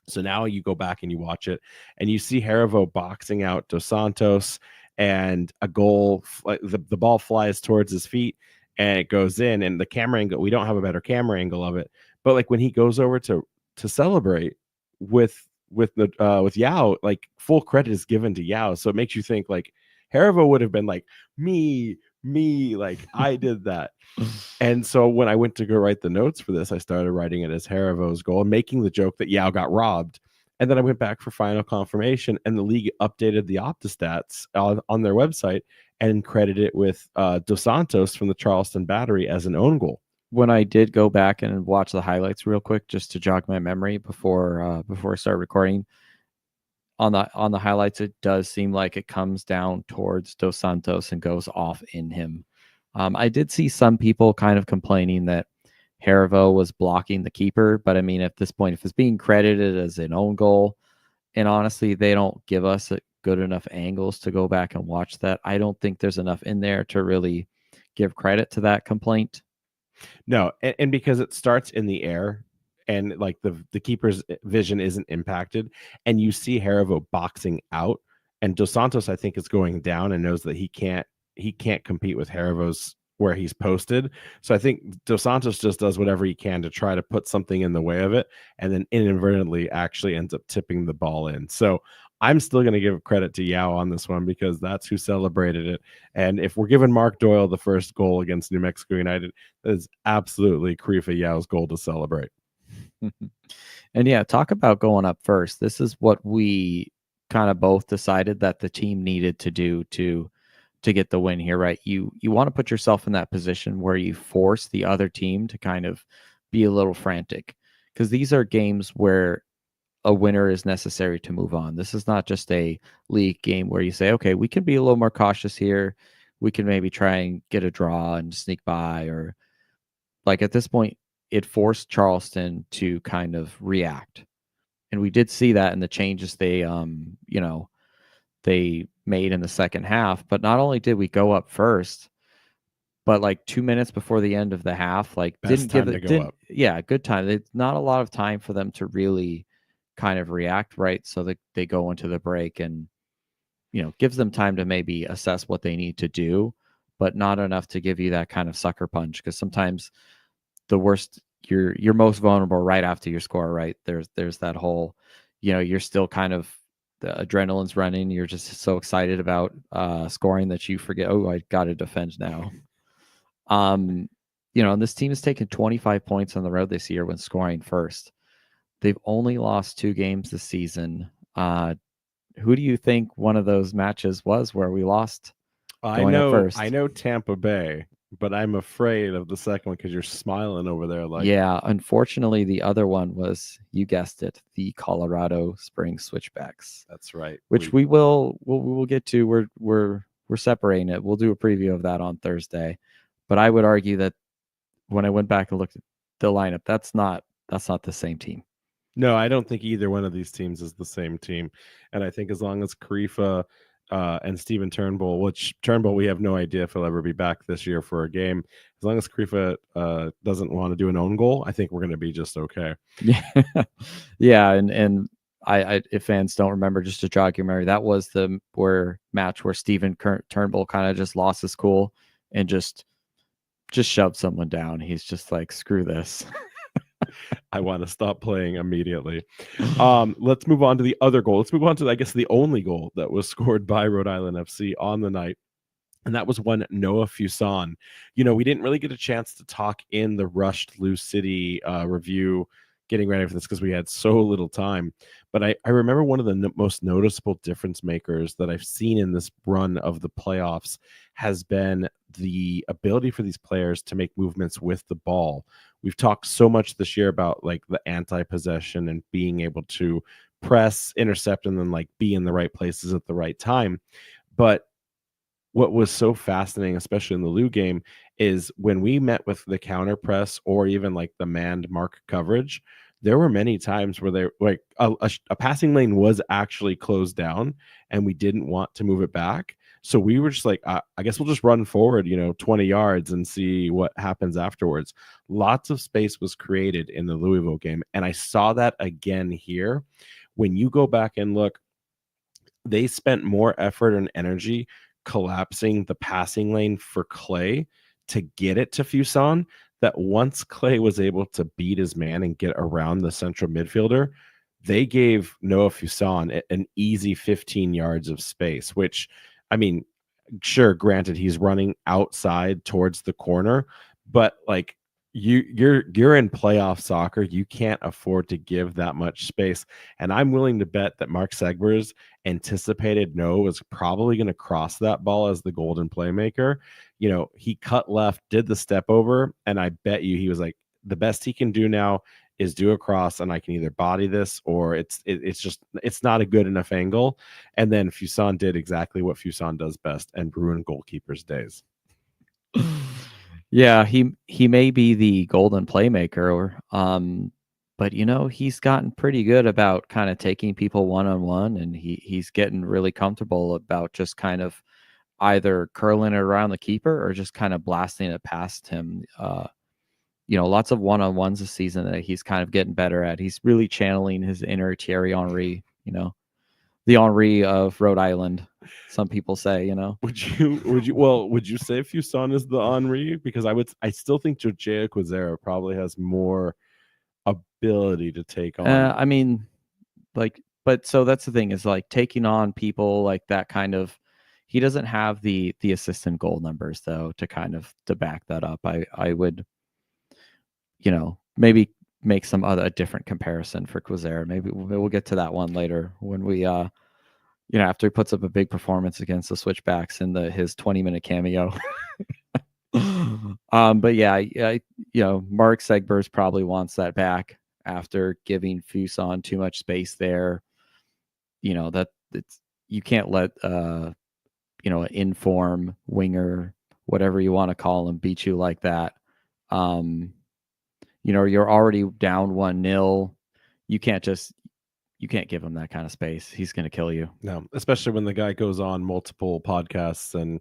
So now you go back and you watch it and you see Harivo boxing out Dos Santos, and a goal, the ball flies towards his feet and it goes in, and the camera angle, we don't have a better camera angle of it, but like when he goes over to celebrate with Yao, like full credit is given to Yao. So it makes you think like Harivo would have been like, me, like I did that. And so when I went to go write the notes for this, I started writing it as Harivo's goal and making the joke that Yao got robbed. And then I went back for final confirmation, and the league updated the Optastats on their website and credited it with Dos Santos from the Charleston Battery as an own goal. When I did go back and watch the highlights real quick, just to jog my memory before I start recording, on the highlights, it does seem like it comes down towards Dos Santos and goes off in him. I did see some people kind of complaining that Harivo was blocking the keeper, but I mean, at this point, if it's being credited as an own goal, and honestly, they don't give us good enough angles to go back and watch that, I don't think there's enough in there to really give credit to that complaint. No, and because it starts in the air and like the keeper's vision isn't impacted, and you see Harivo boxing out, and Dos Santos, I think, is going down and knows that he can't compete with Harivo's where he's posted. So I think Dos Santos just does whatever he can to try to put something in the way of it, and then inadvertently actually ends up tipping the ball in. So I'm still going to give credit to Yao on this one because that's who celebrated it. And if we're giving Mark Doyle the first goal against New Mexico United, that is absolutely Karifa Yao's goal to celebrate. And yeah, talk about going up first. This is what we kind of both decided that the team needed to do to get the win here, right? You want to put yourself in that position where you force the other team to kind of be a little frantic, because these are games where a winner is necessary to move on. This is not just a league game where you say, okay, we can be a little more cautious here. We can maybe try and get a draw and sneak by, or like at this point, it forced Charleston to kind of react. And we did see that in the changes they made in the second half. But not only did we go up first, but like 2 minutes before the end of the half, like Best time to go up. Yeah, good time. It's not a lot of time for them to really kind of react, right? So they go into the break, and gives them time to maybe assess what they need to do, but not enough to give you that kind of sucker punch, because sometimes the worst, you're most vulnerable right after you score, right? There's that whole, you're still kind of, the adrenaline's running, you're just so excited about scoring that you forget, oh, I got to defend now. And this team has taken 25 points on the road this year when scoring first. They've only lost 2 games this season. Who do you think one of those matches was where we lost going up first? I know Tampa Bay, but I'm afraid of the second one because you're smiling over there. Like, yeah, unfortunately, the other one was, you guessed it, the Colorado Springs Switchbacks. That's right. Which we will get to. We're separating it. We'll do a preview of that on Thursday. But I would argue that when I went back and looked at the lineup, that's not the same team. No, I don't think either one of these teams is the same team. And I think as long as Karifa and Steven Turnbull, which Turnbull, we have no idea if he'll ever be back this year for a game. As long as Karifa doesn't want to do an own goal, I think we're going to be just okay. Yeah, yeah, and I if fans don't remember, just to jog your memory, that was the match where Steven Turnbull kind of just lost his cool and just shoved someone down. He's just like, screw this. I want to stop playing immediately. Let's move on to the other goal. Let's move on to, I guess, the only goal that was scored by Rhode Island FC on the night. And that was one Noah Fuson. We didn't really get a chance to talk in the rushed Lou City review getting ready for this because we had so little time. But I remember one of the most noticeable difference makers that I've seen in this run of the playoffs has been the ability for these players to make movements with the ball. We've talked so much this year about like the anti-possession and being able to press, intercept, and then like be in the right places at the right time. But what was so fascinating, especially in the Lou game, is when we met with the counter press or even like the manned mark coverage, there were many times where they like a passing lane was actually closed down and we didn't want to move it back. So we were just like, I guess we'll just run forward, 20 yards and see what happens afterwards. Lots of space was created in the Louisville game. And I saw that again here. When you go back and look, they spent more effort and energy collapsing the passing lane for Clay to get it to Fuson, that once Clay was able to beat his man and get around the central midfielder, they gave Noah Fuson an easy 15 yards of space, which, I mean, sure, granted, he's running outside towards the corner, but like you're in playoff soccer, you can't afford to give that much space. And I'm willing to bet that Mark Segbers anticipated Noah was probably going to cross that ball as the golden playmaker. He cut left, did the step over, and I bet you he was like, the best he can do now is do a cross, and I can either body this or it's not a good enough angle. And then Fuson did exactly what Fuson does best and ruin goalkeepers' days. Yeah, he may be the golden playmaker, but he's gotten pretty good about kind of taking people one-on-one, and he's getting really comfortable about just kind of either curling it around the keeper or just kind of blasting it past him. Lots of one-on-ones this season that he's kind of getting better at. He's really channeling his inner Thierry Henry, the Henry of Rhode Island, some people say. Would you say Fuson is the Henry? Because I still think Jorge Quazera probably has more ability to take on. I mean, but so that's the thing, is like taking on people like that kind of. He doesn't have the assistant goal numbers though to back that up. I would, maybe make a different comparison for Quazera. Maybe we'll get to that one later when we after he puts up a big performance against the Switchbacks in his 20-minute cameo. But yeah, Mark Segbers probably wants that back after giving Fuson too much space there. That you can't let an inform winger, whatever you want to call him, beat you like that. You're already down 1-0. You can't give him that kind of space. He's going to kill you. No, especially when the guy goes on multiple podcasts and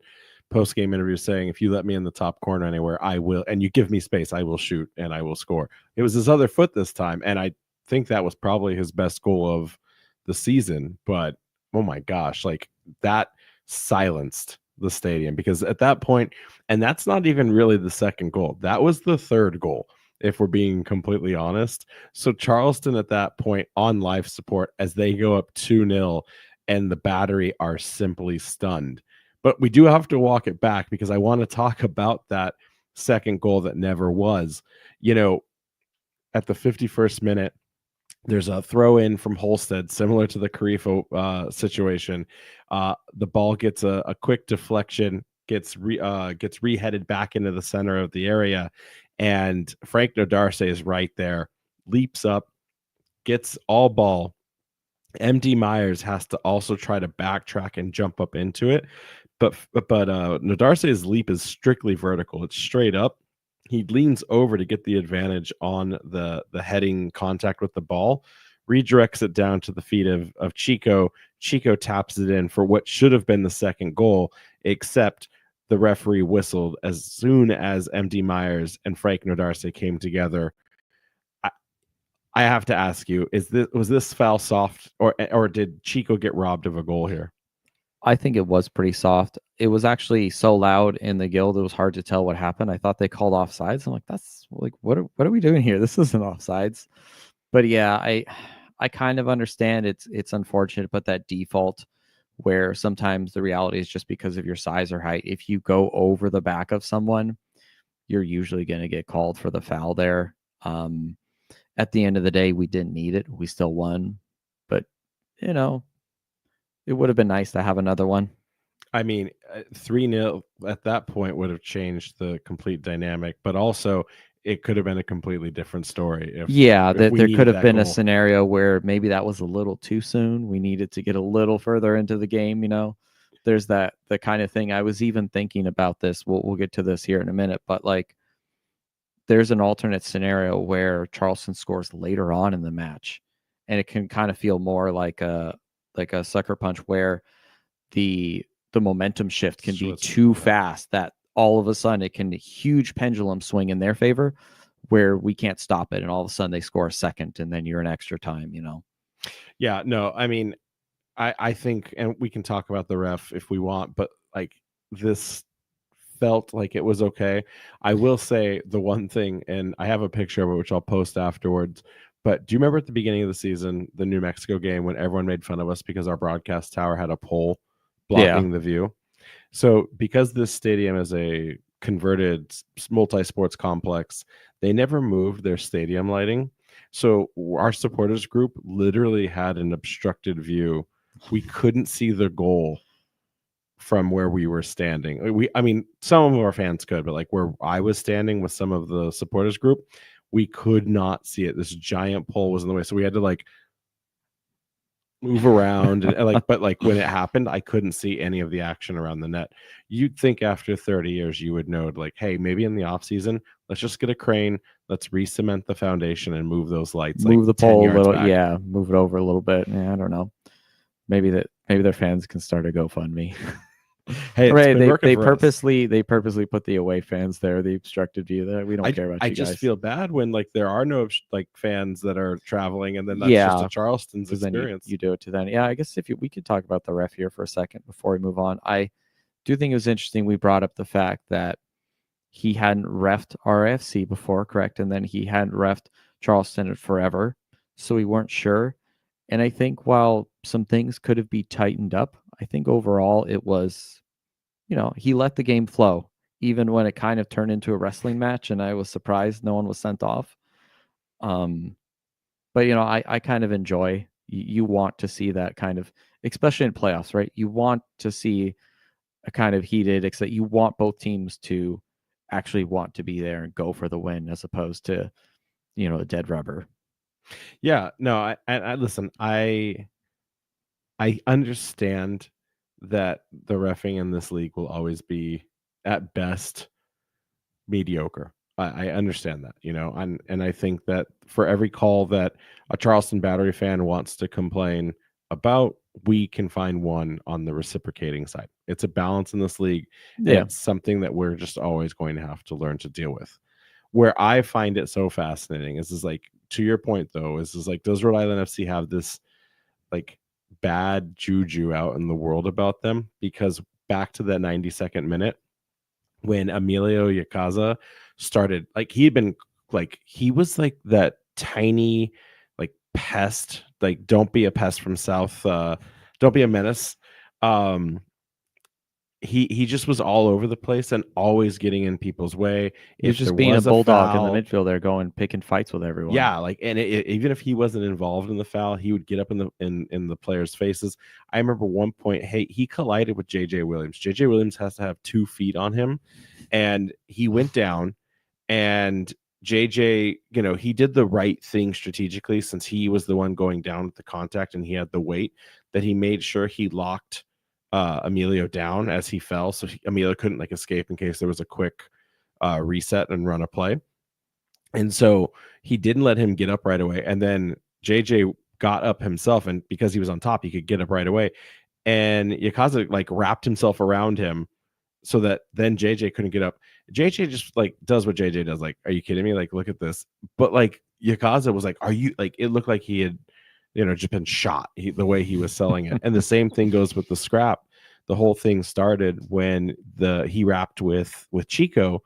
post-game interviews saying, if you let me in the top corner anywhere, I will, and you give me space, I will shoot and I will score. It was his other foot this time, and I think that was probably his best goal of the season. But oh my gosh, like that silenced the stadium, because at that point, and that's not even really the second goal, that was the third goal, if we're being completely honest. So Charleston at that point on life support as they go up 2-0, and the Battery are simply stunned. But we do have to walk it back because I want to talk about that second goal that never was. At the 51st minute, there's a throw in from Holstead, similar to the Carifo situation. The ball gets a quick deflection, gets reheaded back into the center of the area, and Frank Nodarce is right there, leaps up, gets all ball. MD Myers has to also try to backtrack and jump up into it, but Nodarce's leap is strictly vertical. It's straight up. He leans over to get the advantage on the heading contact with the ball, redirects it down to the feet of Chico. Chico taps it in for what should have been the second goal, except the referee whistled as soon as MD Myers and Frank Nodarce came together. I have to ask you, was this foul soft, or did Chico get robbed of a goal here? I think it was pretty soft. It was actually so loud in the guild, it was hard to tell what happened. I thought they called offsides. I'm like, that's like, what are we doing here? This isn't offsides. But yeah, I kind of understand it's unfortunate, but that default where sometimes the reality is just because of your size or height, if you go over the back of someone, you're usually going to get called for the foul there. At the end of the day, we didn't need it. We still won, but it would have been nice to have another one. I mean, 3-0 at that point would have changed the complete dynamic, but also it could have been a completely different story. If there could have been a scenario where maybe that was a little too soon. We needed to get a little further into the game. There's the kind of thing. I was even thinking about this. We'll get to this here in a minute, but like, there's an alternate scenario where Charleston scores later on in the match, and it can kind of feel more like a sucker punch where the momentum shift can be too fast that all of a sudden it can huge pendulum swing in their favor where we can't stop it, and all of a sudden they score a second and then you're in extra time. Yeah, no, I mean, I think, and we can talk about the ref if we want, but like, this felt like it was okay. I will say the one thing, and I have a picture of it which I'll post afterwards, but do you remember at the beginning of the season, the New Mexico game, when everyone made fun of us because our broadcast tower had a pole blocking the view? So because this stadium is a converted multi-sports complex, they never moved their stadium lighting. So our supporters group literally had an obstructed view. We couldn't see the goal from where we were standing. I mean, some of our fans could, but like where I was standing with some of the supporters group, we could not see it. This giant pole was in the way, so we had to like move around and like, but like when it happened, I couldn't see any of the action around the net. You'd think after 30 years you would know, like, hey, maybe in the off season, let's just get a crane, let's re-cement the foundation and move those lights, move like the pole a little back. Yeah, move it over a little bit. Yeah, I don't know, maybe their fans can start a GoFundMe. Hey, right, they purposely put the away fans there, the obstructed view there. We don't care about you guys. I just feel bad when like there are no like fans that are traveling, and then that's just a Charleston's experience. Then you do it to them. Yeah, I guess we could talk about the ref here for a second before we move on. I do think it was interesting we brought up the fact that he hadn't reffed RFC before, correct? And then he hadn't reffed Charleston in forever, so we weren't sure. And I think while some things could have been tightened up, I think overall it was, he let the game flow, even when it kind of turned into a wrestling match, and I was surprised no one was sent off. But I kind of enjoy. You want to see that kind of, especially in playoffs, right? You want to see a kind of heated, except you want both teams to actually want to be there and go for the win as opposed to, a dead rubber. Yeah, no, I listen, I understand that the reffing in this league will always be at best mediocre. I understand that, and I think that for every call that a Charleston Battery fan wants to complain about, we can find one on the reciprocating side. It's a balance in this league, and Yeah. it's something that we're just always going to have to learn to deal with. Where I find it so fascinating is like, to your point though, is like, does Rhode Island FC have this like bad juju out in the world about them? Because back to that 92nd minute when Emilio Yakaza started, like he was like that tiny like pest, like don't be a pest from South, don't be a menace. He just was all over the place and always getting in people's way. He was If there just being a was bulldog in the foul, midfield there, going picking fights with everyone. yeah, like, and even if he wasn't involved in the foul, he would get up in the players' faces. I remember one point, he collided with JJ Williams. JJ Williams has to have 2 feet on him, and he went down. And JJ, he did the right thing strategically, since he was the one going down with the contact and he had the weight, that he made sure he locked Emilio down as he fell, so Emilio couldn't like escape in case there was a quick reset and run a play. And so he didn't let him get up right away. And then JJ got up himself, and because he was on top, he could get up right away. And Yakaza like wrapped himself around him so that then JJ couldn't get up. JJ just like does what JJ does. Like, are you kidding me? Like, look at this. But like Yakaza was like, are you, like, it looked like he had, just been shot, the way he was selling it. And the same thing goes with the scrap. The whole thing started when he wrapped with Chico,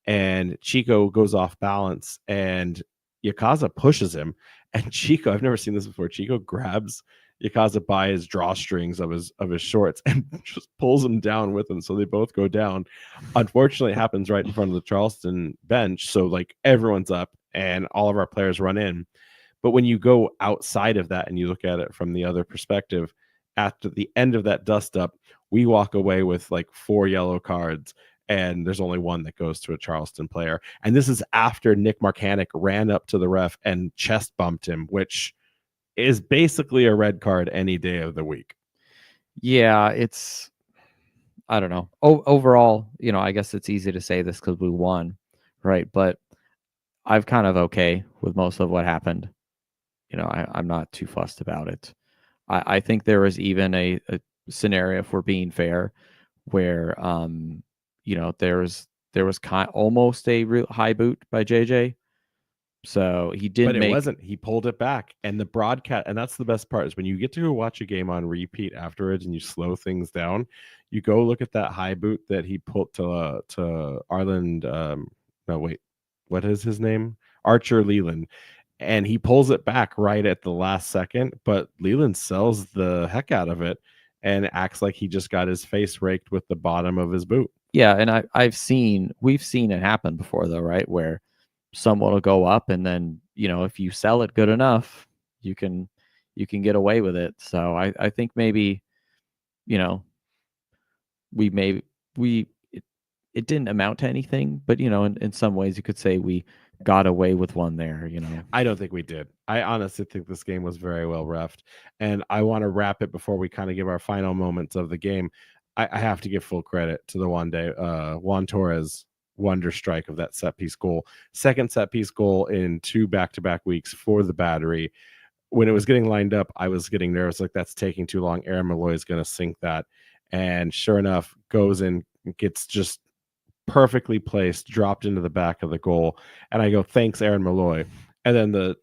and Chico goes off balance, and Yakaza pushes him, and Chico, I've never seen this before, Chico grabs Yakaza by his drawstrings of his shorts and just pulls him down with him, so they both go down. Unfortunately, it happens right in front of the Charleston bench, so like everyone's up and all of our players run in. But when you go outside of that and you look at it from the other perspective, after the end of that dust up, we walk away with like 4 yellow cards, and there's only one that goes to a Charleston player. And this is after Nick Marcanic ran up to the ref and chest bumped him, which is basically a red card any day of the week. Yeah, I don't know. Overall, I guess it's easy to say this because we won, right? But I'm kind of okay with most of what happened. I'm not too fussed about it. I think there was even a scenario, if we're being fair, where there was almost a real high boot by JJ. So he didn't, but it wasn't. He pulled it back, and the broadcast, and that's the best part, is when you get to go watch a game on repeat afterwards and you slow things down, you go look at that high boot that he pulled to Arland. No, wait, what is his name? Archer Leland. And he pulls it back right at the last second, but Leland sells the heck out of it and acts like he just got his face raked with the bottom of his boot. Yeah, and we've seen it happen before though, right? Where someone will go up, and then if you sell it good enough, you can get away with it. So I think maybe it didn't amount to anything, but in some ways you could say we got away with one there. I don't think we did. I honestly think this game was very well reffed, and I want to wrap it before we kind of give our final moments of the game. I have to give full credit to the Juan Torres wonder strike of that set piece goal. Second set piece goal in 2 back-to-back weeks for the Battery. When it was getting lined up, I was getting nervous, like that's taking too long. Aaron Malloy is going to sink that. And sure enough, goes in, gets just perfectly placed, dropped into the back of the goal. And I go, thanks, Aaron Malloy. And then the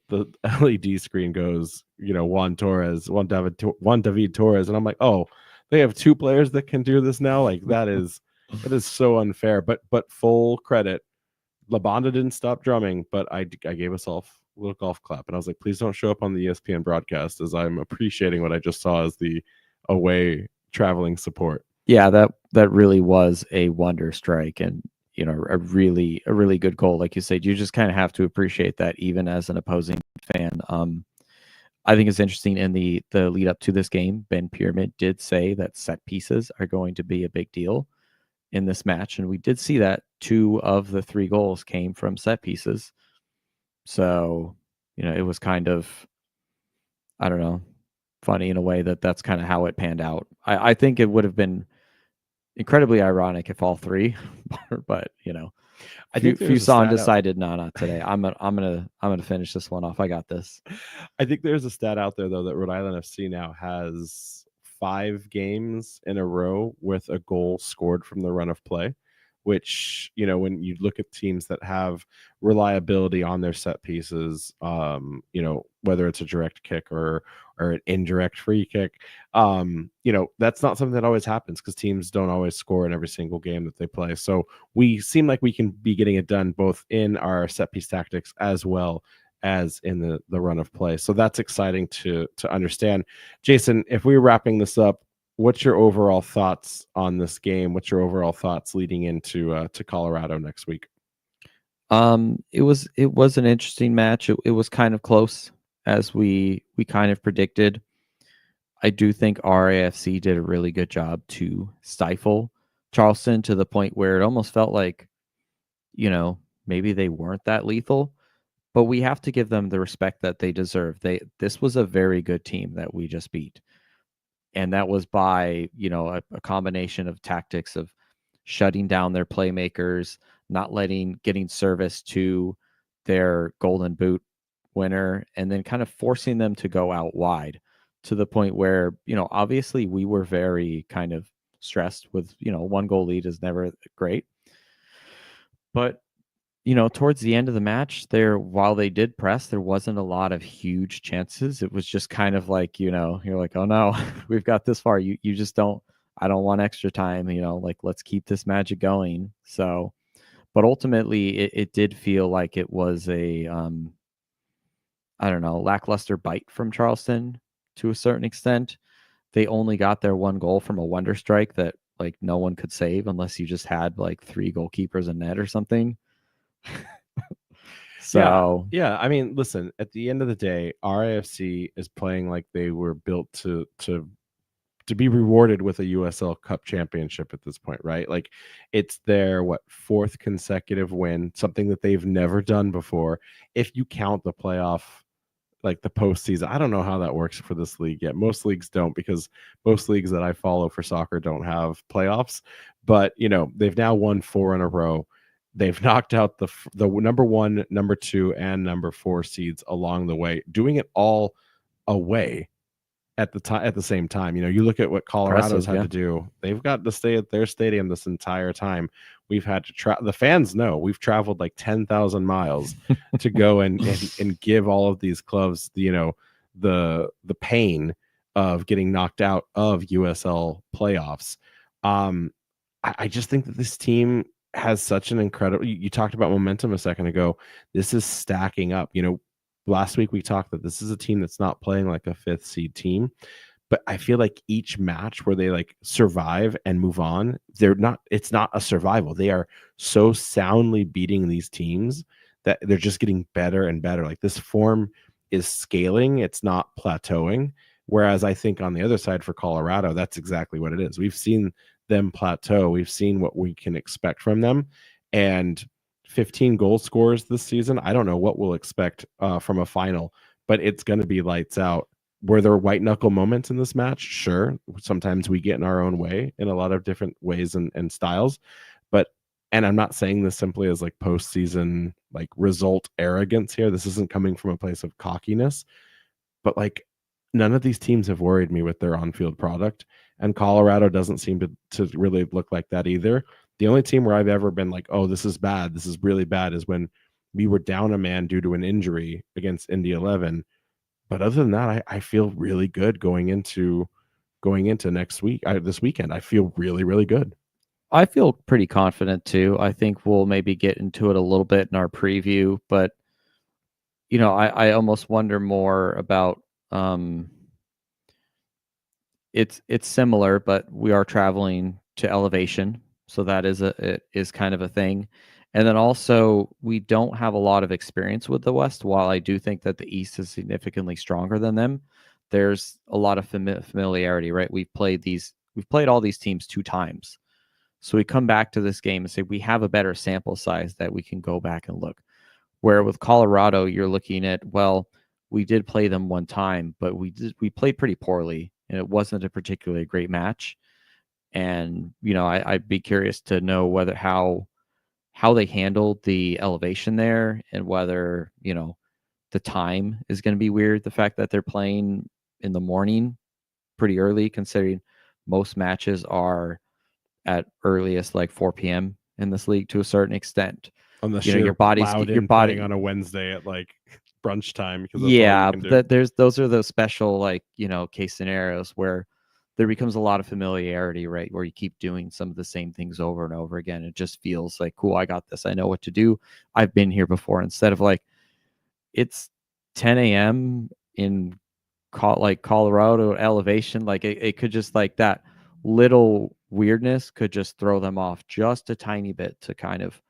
LED screen goes, Juan David Torres. And I'm like, oh, they have 2 players that can do this now. Like that is so unfair. But full credit, Labonda didn't stop drumming, but I gave us all a little golf clap, and I was like, please don't show up on the ESPN broadcast, as I'm appreciating what I just saw as the away traveling support. Yeah, that really was a wonder strike, and a really good goal. Like you said, you just kind of have to appreciate that even as an opposing fan. I think it's interesting in the lead up to this game, Ben Pyramid did say that set pieces are going to be a big deal in this match, and we did see that 2 of the 3 goals came from set pieces. So, it was kind of, I don't know, funny in a way that that's kind of how it panned out. I think it would have been incredibly ironic if all 3, but I think there's a Fuson stat out. decided, no, not today. I'm gonna finish this one off. I got this. I think there's a stat out there though that Rhode Island FC now has 5 games in a row with a goal scored from the run of play, which, when you look at teams that have reliability on their set pieces, whether it's a direct kick or an indirect free kick, that's not something that always happens because teams don't always score in every single game that they play. So we seem like we can be getting it done both in our set piece tactics as well as in the run of play. So that's exciting to understand. Jason, if we're wrapping this up, what's your overall thoughts on this game? What's your overall thoughts leading into to Colorado next week? It was an interesting match. It was kind of close as we kind of predicted. I do think RAFC did a really good job to stifle Charleston to the point where it almost felt like, maybe they weren't that lethal. But we have to give them the respect that they deserve. This was a very good team that we just beat. And that was by, a combination of tactics of shutting down their playmakers, not getting service to their golden boot winner, and then kind of forcing them to go out wide to the point where, obviously we were very kind of stressed with, 1 goal lead is never great. But towards the end of the match while they did press, there wasn't a lot of huge chances. It was just kind of like, you're like, oh no, we've got this far. You just I don't want extra time, like let's keep this magic going. So, but ultimately it did feel like it was a, I don't know, lackluster bite from Charleston to a certain extent. They only got their 1 goal from a wonder strike that like no one could save unless you just had like 3 goalkeepers in net or something. So yeah. I mean, listen, at the end of the day, RAFC is playing like they were built to be rewarded with a USL Cup championship at this point, right? Like it's their 4th consecutive win, something that they've never done before. If you count the playoff, like the postseason, I don't know how that works for this league yet. Most leagues don't, because most leagues that I follow for soccer don't have playoffs. But they've now won 4 in a row. They've knocked out the number 1, number 2, and number 4 seeds along the way, doing it all away at the same time. You look at what Colorado's had to do. They've got to stay at their stadium this entire time. We've had to the fans know we've traveled like 10,000 miles to go and give all of these clubs the pain of getting knocked out of USL playoffs. I just think that this team has such an incredible, you talked about momentum a second ago. This is stacking up. Last week we talked that this is a team that's not playing like a 5th seed team, but I feel like each match where they like survive and move on, it's not a survival. They are so soundly beating these teams that they're just getting better and better. Like this form is scaling, it's not plateauing. Whereas I think on the other side for Colorado, that's exactly what it is. We've seen them plateau. We've seen what we can expect from them, and 15 goal scorers this season. I don't know what we'll expect from a final, but it's going to be lights out. Were there white knuckle moments in this match? Sure. Sometimes we get in our own way in a lot of different ways and styles, and I'm not saying this simply as like postseason, like result arrogance here. This isn't coming from a place of cockiness, but like none of these teams have worried me with their on-field product, and Colorado doesn't seem to really look like that either. The only team where I've ever been like, oh, this is bad, this is really bad, is when we were down a man due to an injury against Indy 11. But other than that, I feel really good going into next week. This weekend, I feel really, really good. I feel pretty confident too. I think we'll maybe get into it a little bit in our preview, but I almost wonder more about it's similar, but we are traveling to elevation. So that it is kind of a thing. And then also, we don't have a lot of experience with the West. While I do think that the East is significantly stronger than them, there's a lot of familiarity, right? We've played all these teams 2 times. So we come back to this game and say we have a better sample size that we can go back and look. Where with Colorado, you're looking at, well, we did play them 1 time, but we played pretty poorly, and it wasn't a particularly great match. And, I'd be curious to know how they handled the elevation there, and whether, the time is going to be weird. The fact that they're playing in the morning pretty early, considering most matches are at earliest like 4 p.m. in this league to a certain extent. Unless your body's playing on a Wednesday at like brunch time. Because those are the special case scenarios where there becomes a lot of familiarity, right? Where you keep doing some of the same things over and over again. It just feels like, cool, I got this. I know what to do. I've been here before. Instead of like, it's 10 a.m. in Colorado elevation. Like it could just like that little weirdness could just throw them off just a tiny bit to kind of,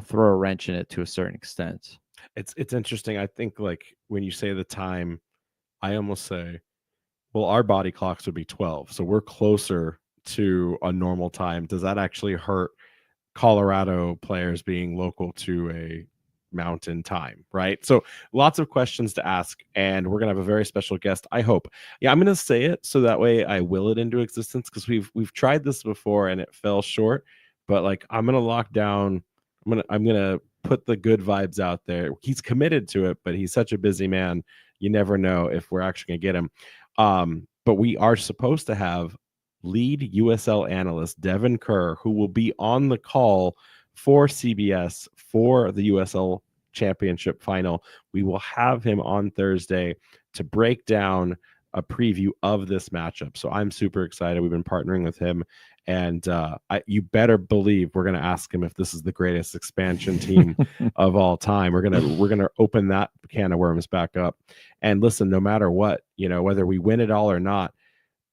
throw a wrench in it to a certain extent. It's interesting. I think like when you say the time, I almost say, well, our body clocks would be 12. So we're closer to a normal time. Does that actually hurt Colorado players being local to a mountain time, right? So lots of questions to ask, and we're gonna have a very special guest, I hope. Yeah, I'm gonna say it so that way I will it into existence, because we've tried this before and it fell short. But like, I'm gonna lock down, I'm gonna put the good vibes out there. He's committed to it, but he's such a busy man. You never know if we're actually gonna get him. But we are supposed to have lead USL analyst Devin Kerr, who will be on the call for CBS for the USL Championship final. We will have him on Thursday to break down a preview of this matchup. So I'm super excited. We've been partnering with him, and you better believe we're going to ask him if this is the greatest expansion team of all time. We're gonna open that can of worms back up. And listen, no matter what, whether we win it all or not,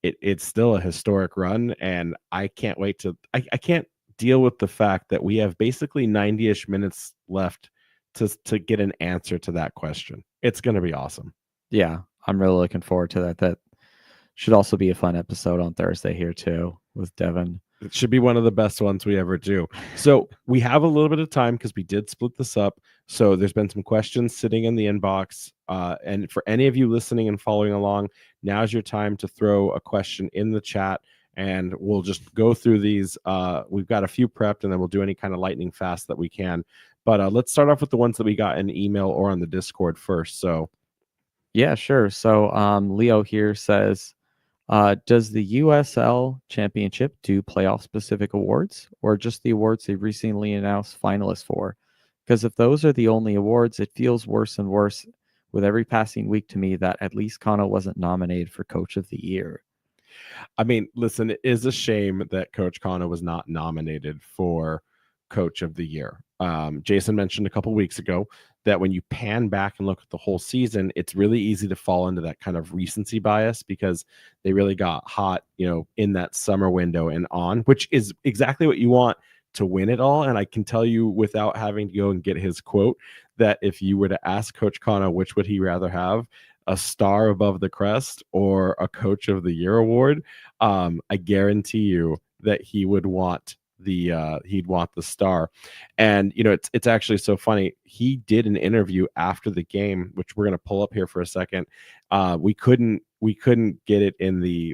it's still a historic run, and I can't wait to. I can't deal with the fact that we have basically 90-ish minutes left to get an answer to that question. It's going to be awesome. Yeah, I'm really looking forward to that. That should also be a fun episode on Thursday here too with Devin. It should be one of the best ones we ever do. So we have a little bit of time because we did split this up. So there's been some questions sitting in the inbox. And for any of you listening and following along, now's your time to throw a question in the chat, and we'll just go through these. We've got a few prepped, and then we'll do any kind of lightning fast that we can. But let's start off with the ones that we got in email or on the Discord first. So yeah, sure. So Leo here says, does the USL Championship do playoff specific awards, or just the awards they recently announced finalists for? Because if those are the only awards, it feels worse and worse with every passing week to me that at least Kano wasn't nominated for Coach of the Year. I mean, listen, it is a shame that Coach Kano was not nominated for Coach of the Year. Jason mentioned a couple weeks ago that when you pan back and look at the whole season, it's really easy to fall into that kind of recency bias because they really got hot, in that summer window and on, which is exactly what you want to win it all. And I can tell you without having to go and get his quote that if you were to ask Coach Kano which would he rather have, a star above the crest or a Coach of the Year award, I guarantee you that he would want he'd want the star. And it's actually so funny. He did an interview after the game, which we're going to pull up here for a second. We couldn't get it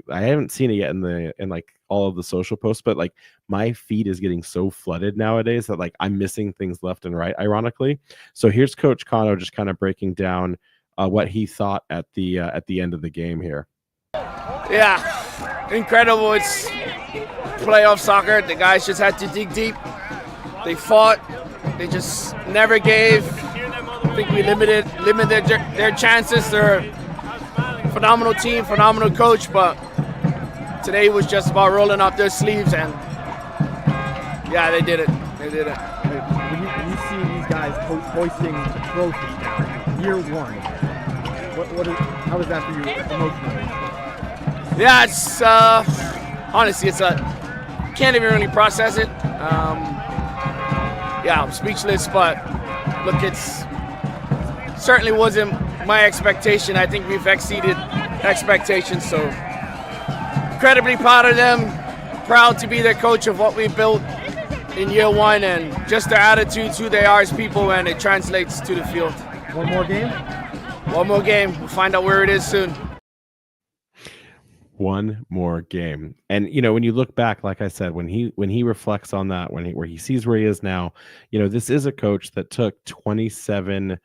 I haven't seen it yet in like all of the social posts, but like my feed is getting so flooded nowadays that like I'm missing things left and right, ironically. So here's Coach Kano just kind of breaking down what he thought at the end of the game here. Yeah, incredible. It's playoff soccer. The guys just had to dig deep. They fought. They just never gave. I think we limited their chances. They're a phenomenal team, phenomenal coach, but today was just about rolling up their sleeves, and yeah, they did it. They did it. When you see these guys hoisting the trophy now, year one, how is that for you emotionally? Yeah, it's honestly, it's a can't even really process it. Yeah, I'm speechless, but look, it's certainly wasn't my expectation. I think we've exceeded expectations, so incredibly proud of them, proud to be the coach of what we built in year one, and just their attitude, who they are as people, and it translates to the field. One more game? One more game. We'll find out where it is soon. One more game. And when you look back, like I said, when he reflects on that, where he sees where he is now, this is a coach that took 27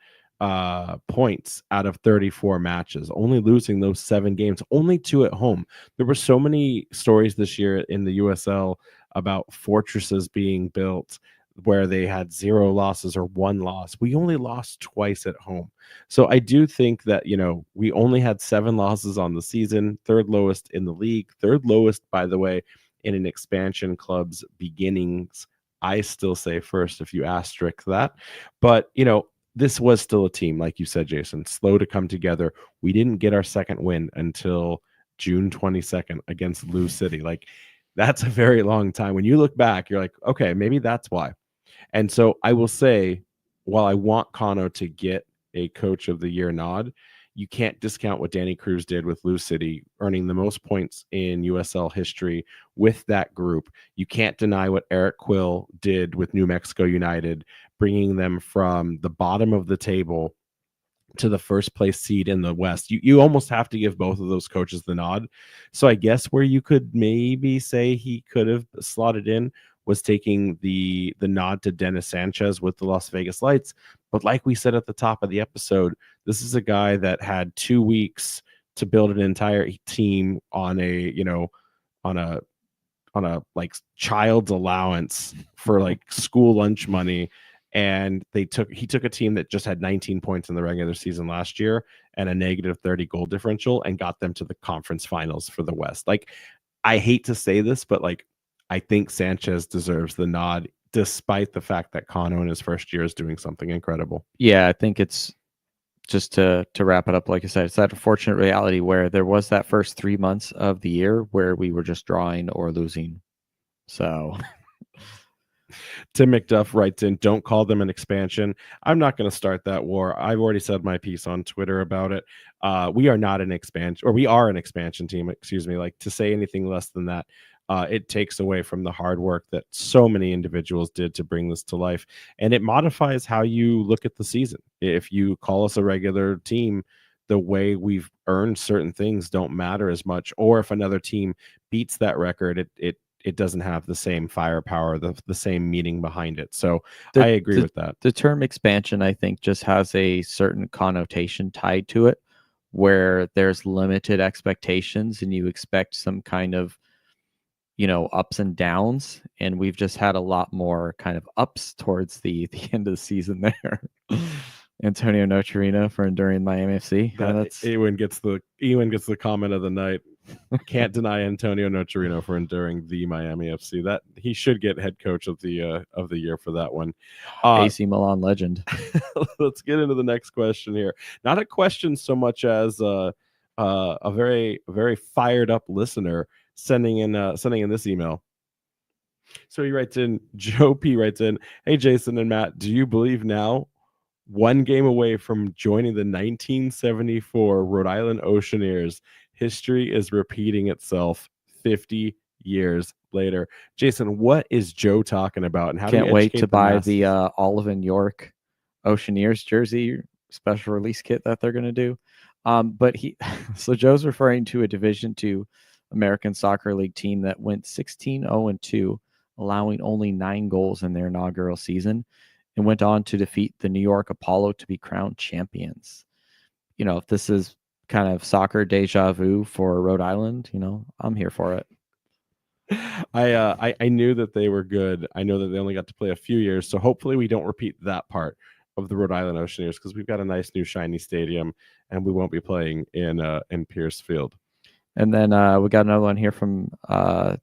points out of 34 matches, only losing those 7 games, only 2 at home. There were so many stories this year in the USL about fortresses being built where they had 0 losses or 1 loss. We only lost twice at home. So I do think that, we only had 7 losses on the season, 3rd lowest in the league, 3rd lowest, by the way, in an expansion club's beginnings. I still say first if you asterisk that. But, this was still a team, like you said, Jason, slow to come together. We didn't get our second win until June 22nd against Lou City. Like, that's a very long time. When you look back, you're like, okay, maybe that's why. And so I will say, while I want Cano to get a Coach of the Year nod, you can't discount what Danny Cruz did with Lou City, earning the most points in USL history with that group. You can't deny what Eric Quill did with New Mexico United, bringing them from the bottom of the table to the first place seed in the West. You almost have to give both of those coaches the nod. So I guess where you could maybe say he could have slotted in was taking the nod to Dennis Sanchez with the Las Vegas Lights. But like we said at the top of the episode, this is a guy that had 2 weeks to build an entire team on a like child's allowance for like school lunch money. And he took a team that just had 19 points in the regular season last year and a negative 30 goal differential and got them to the conference finals for the West. Like, I hate to say this, but like, I think Sanchez deserves the nod, despite the fact that Cano in his first year is doing something incredible. Yeah, I think it's just to wrap it up. Like I said, it's that unfortunate reality where there was that first 3 months of the year where we were just drawing or losing. So Tim McDuff writes in, don't call them an expansion. I'm not going to start that war. I've already said my piece on Twitter about it. We are not an expansion, or we are an expansion team, excuse me. Like, to say anything less than that, it takes away from the hard work that so many individuals did to bring this to life. And it modifies how you look at the season. If you call us a regular team, the way we've earned certain things don't matter as much. Or if another team beats that record, it doesn't have the same firepower, the same meaning behind it. So I agree with that. The term expansion, I think, just has a certain connotation tied to it, where there's limited expectations and you expect some kind of, ups and downs. And we've just had a lot more kind of ups towards the end of the season there. Antonio Nocerino for enduring Miami FC. Ewan gets the comment of the night. Can't deny Antonio Nocerino for enduring the Miami FC. That he should get head coach of the year for that one. AC Milan legend. Let's get into the next question here. Not a question so much as a very, very fired up listener sending in this email. So he writes in, Joe P writes in, hey Jason and Matt, do you believe now, 1 game away from joining the 1974 Rhode Island Oceaneers, history is repeating itself 50 years later? Jason, what is Joe talking about? And how can't do you wait to buy masses? the Olive and York Oceaneers jersey special release kit that they're going to do. But so Joe's referring to a Division II American Soccer League team that went 16-0-2, allowing only 9 goals in their inaugural season, and went on to defeat the New York Apollo to be crowned champions. If this is kind of soccer deja vu for Rhode Island, I'm here for it. I knew that they were good. I know that they only got to play a few years, so hopefully we don't repeat that part of the Rhode Island Oceaneers, because we've got a nice new shiny stadium and we won't be playing in Pierce Field. And then we got another one here from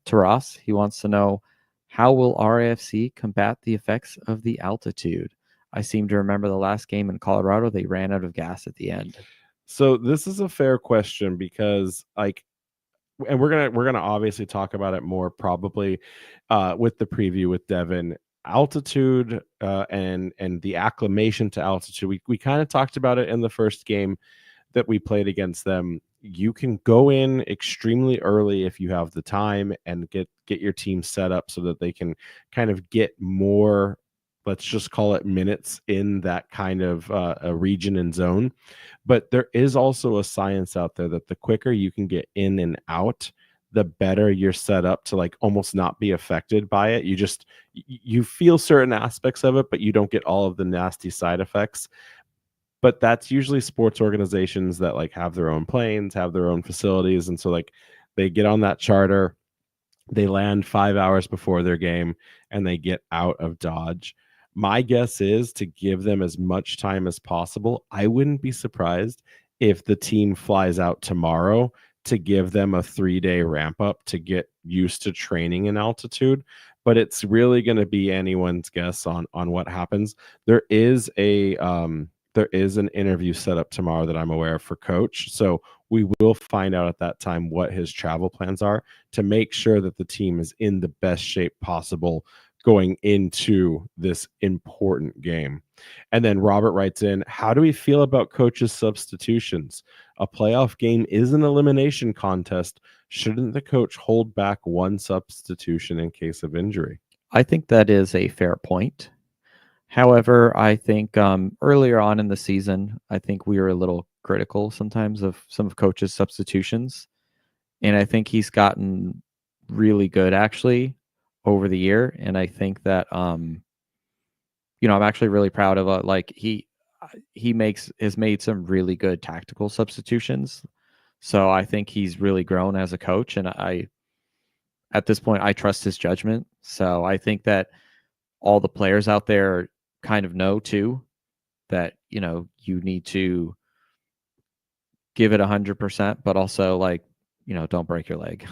Taras. He wants to know, how will RAFC combat the effects of the altitude? I seem to remember the last game in Colorado, they ran out of gas at the end. So this is a fair question, because like and we're gonna obviously talk about it more probably with the preview with Devin. Altitude and the acclimation to altitude. We kind of talked about it in the first game that we played against them. You can go in extremely early if you have the time and get your team set up so that they can kind of get more, let's just call it minutes in that kind of a region and zone. But there is also a science out there that the quicker you can get in and out, the better you're set up to like almost not be affected by it. You feel certain aspects of it, but you don't get all of the nasty side effects. But that's usually sports organizations that like have their own planes, have their own facilities. And so like they get on that charter, they land 5 hours before their game, and they get out of Dodge. My guess is to give them as much time as possible. I wouldn't be surprised if the team flies out tomorrow to give them a 3-day ramp up to get used to training in altitude. But it's really going to be anyone's guess on what happens. There is an interview set up tomorrow that I'm aware of for coach. So we will find out at that time what his travel plans are to make sure that the team is in the best shape possible going into this important game. And then Robert writes in, how do we feel about coaches' substitutions? A playoff game is an elimination contest. Shouldn't the coach hold back one substitution in case of injury? I think that is a fair point. However, I think earlier on in the season, I think we were a little critical sometimes of some of coach's substitutions. And I think he's gotten really good actually over the year. And I think that, I'm actually really proud of he has made some really good tactical substitutions. So I think he's really grown as a coach. And at this point, I trust his judgment. So I think that all the players out there kind of know too that, you need to give it 100%, but also don't break your leg.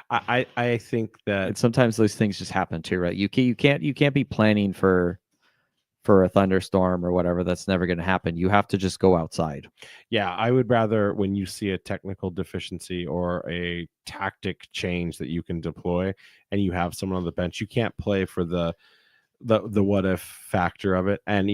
I think that, and sometimes those things just happen too, right? You can't be planning for a thunderstorm or whatever. That's never going to happen. You have to just go outside. Yeah, I would rather when you see a technical deficiency or a tactic change that you can deploy and you have someone on the bench, you can't play for the what if factor of it. And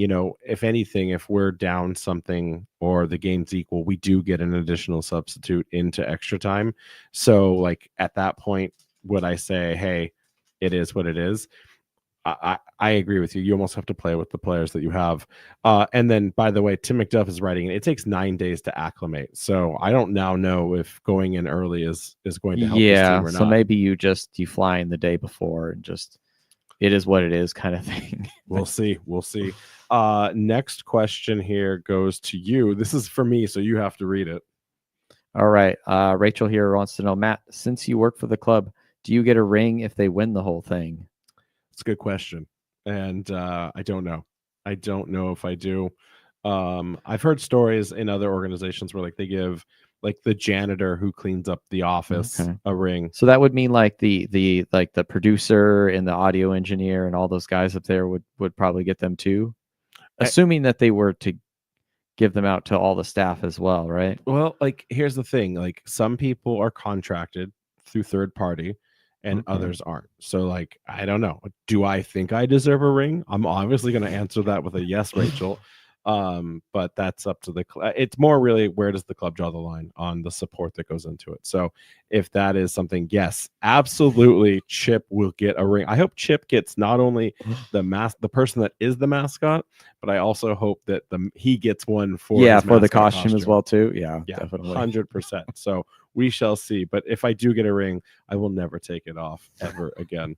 if anything, if we're down something or the game's equal, we do get an additional substitute into extra time. So like at that point, would I say, hey, it is what it is? I agree with you. You almost have to play with the players that you have. And then, by the way, Tim McDuff is writing, it takes 9 days to acclimate. So I don't now know if going in early is going to help this team or not. So maybe you fly in the day before and just it is what it is kind of thing. We'll see. Next question here goes to you. This is for me, so you have to read it. All right. Rachel here wants to know, Matt, since you work for the club, do you get a ring if they win the whole thing? It's a good question. And I don't know. I don't know if I do. I've heard stories in other organizations where they give the janitor who cleans up the office a ring. So that would mean the producer and the audio engineer and all those guys up there would probably get them too, assuming that they were to give them out to all the staff as well, right? Well, here's the thing, some people are contracted through third party and others aren't. So I don't know. Do I think I deserve a ring? I'm obviously going to answer that with a yes, Rachel. But that's up to it's more really, where does the club draw the line on the support that goes into it? So if that is something, yes, absolutely, Chip will get a ring. I hope Chip gets not only the person that is the mascot, but I also hope that he gets one for the costume as well too. Yeah, definitely 100%. So we shall see. But if I do get a ring, I will never take it off ever again.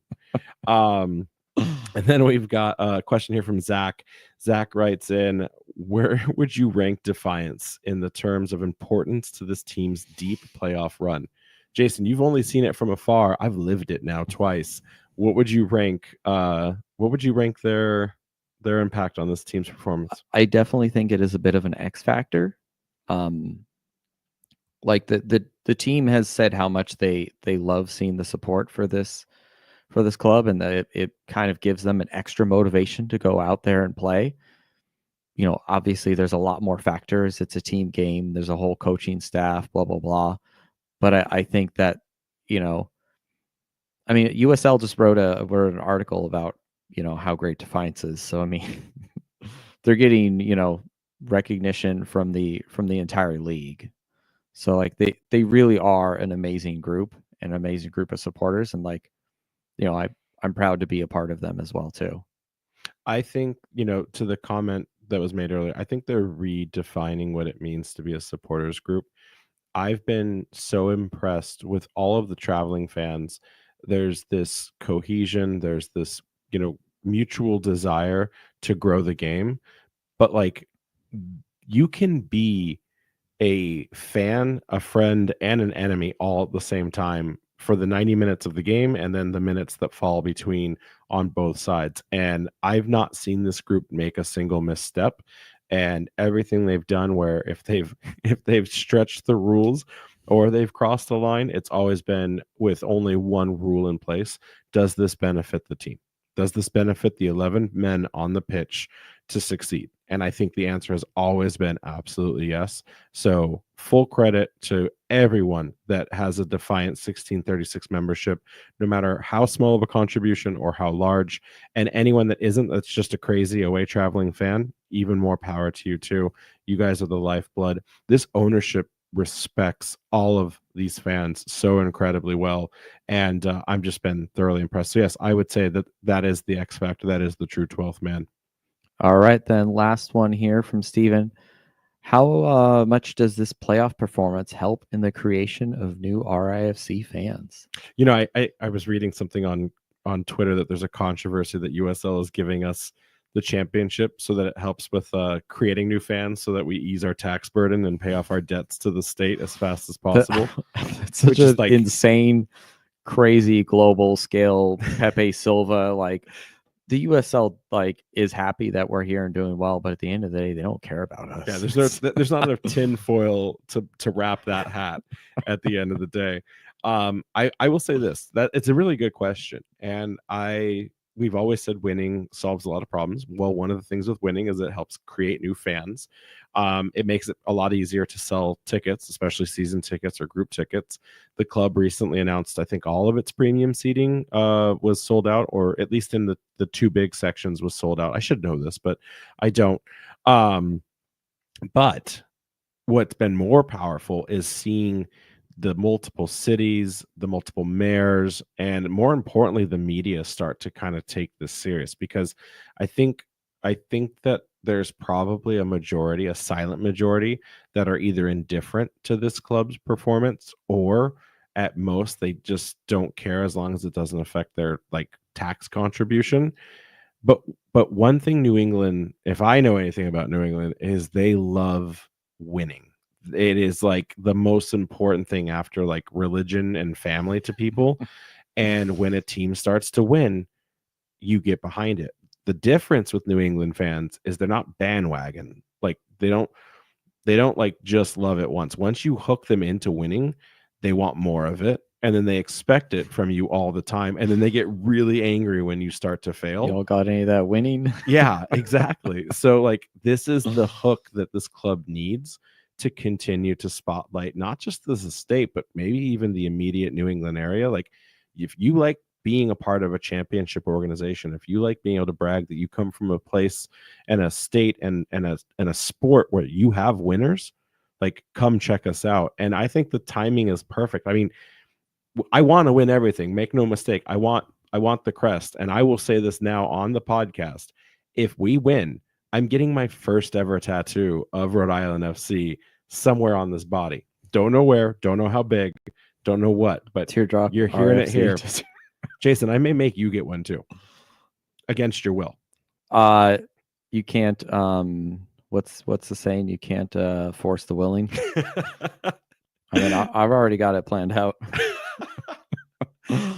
And then we've got a question here from Zach. Zach writes in, where would you rank Defiance in the terms of importance to this team's deep playoff run? Jason, you've only seen it from afar. I've lived it now twice. What would you rank? What would you rank their impact on this team's performance? I definitely think it is a bit of an X factor. The team has said how much they love seeing the support for this club, and that it kind of gives them an extra motivation to go out there and play. Obviously there's a lot more factors. It's a team game. There's a whole coaching staff, blah, blah, blah. But I think that, I mean, USL just wrote an article about, how great Defiance is. So, I mean, they're getting, recognition from the entire league. So like they really are an amazing group of supporters. And like, I'm proud to be a part of them as well too. I think, to the comment that was made earlier, I think they're redefining what it means to be a supporters group. I've been so impressed with all of the traveling fans. There's this cohesion, there's this, mutual desire to grow the game. But like, you can be a fan, a friend, and an enemy all at the same time for the 90 minutes of the game and then the minutes that fall between on both sides. And I've not seen this group make a single misstep. And everything they've done, where if they've stretched the rules or they've crossed the line, it's always been with only one rule in place. Does this benefit the team? Does this benefit the 11 men on the pitch to succeed? And I think the answer has always been absolutely yes. So full credit to everyone that has a Defiant 1636 membership, no matter how small of a contribution or how large. And anyone that isn't, that's just a crazy away traveling fan, even more power to you too. You guys are the lifeblood. This ownership respects all of these fans so incredibly well. And I've just been thoroughly impressed. So yes, I would say that is the X factor. That is the true 12th man. All right, then last one here from Steven. How much does this playoff performance help in the creation of new RIFC fans? I was reading something on Twitter that there's a controversy that USL is giving us the championship so that it helps with creating new fans so that we ease our tax burden and pay off our debts to the state as fast as possible. It's such an insane, crazy global scale Pepe Silva, like the USL is happy that we're here and doing well, but at the end of the day, they don't care about us. Yeah, there's not enough tin foil to wrap that hat at the end of the day. I will say this, that it's a really good question, and we've always said winning solves a lot of problems. Well, one of the things with winning is it helps create new fans. It makes it a lot easier to sell tickets, especially season tickets or group tickets. The club recently announced, I think all of its premium seating was sold out, or at least in the two big sections was sold out. I should know this, but I don't. But what's been more powerful is seeing the multiple cities, the multiple mayors, and more importantly, the media start to kind of take this serious, because I think that there's probably a silent majority that are either indifferent to this club's performance, or at most they just don't care as long as it doesn't affect their tax contribution. But one thing New England, if I know anything about New England, is they love winning. It is the most important thing after religion and family to people. And when a team starts to win, you get behind it. The difference with New England fans is they're not bandwagon. They don't just love it once. Once you hook them into winning, they want more of it. And then they expect it from you all the time. And then they get really angry when you start to fail. You all got any of that winning? Yeah, exactly. So this is the hook that this club needs to continue to spotlight not just this estate, but maybe even the immediate New England area. If you like being a part of a championship organization, if you like being able to brag that you come from a place and a state and a sport where you have winners, come check us out. And I think the timing is perfect. I mean, I want to win everything. Make no mistake. I want the crest. And I will say this now on the podcast. If we win, I'm getting my first ever tattoo of Rhode Island FC somewhere on this body. Don't know where, don't know how big, don't know what, but teardrop. You're hearing RFC. It here. Jason, I may make you get one too. Against your will. You can't what's the saying? You can't force the willing. I mean, I've already got it planned out.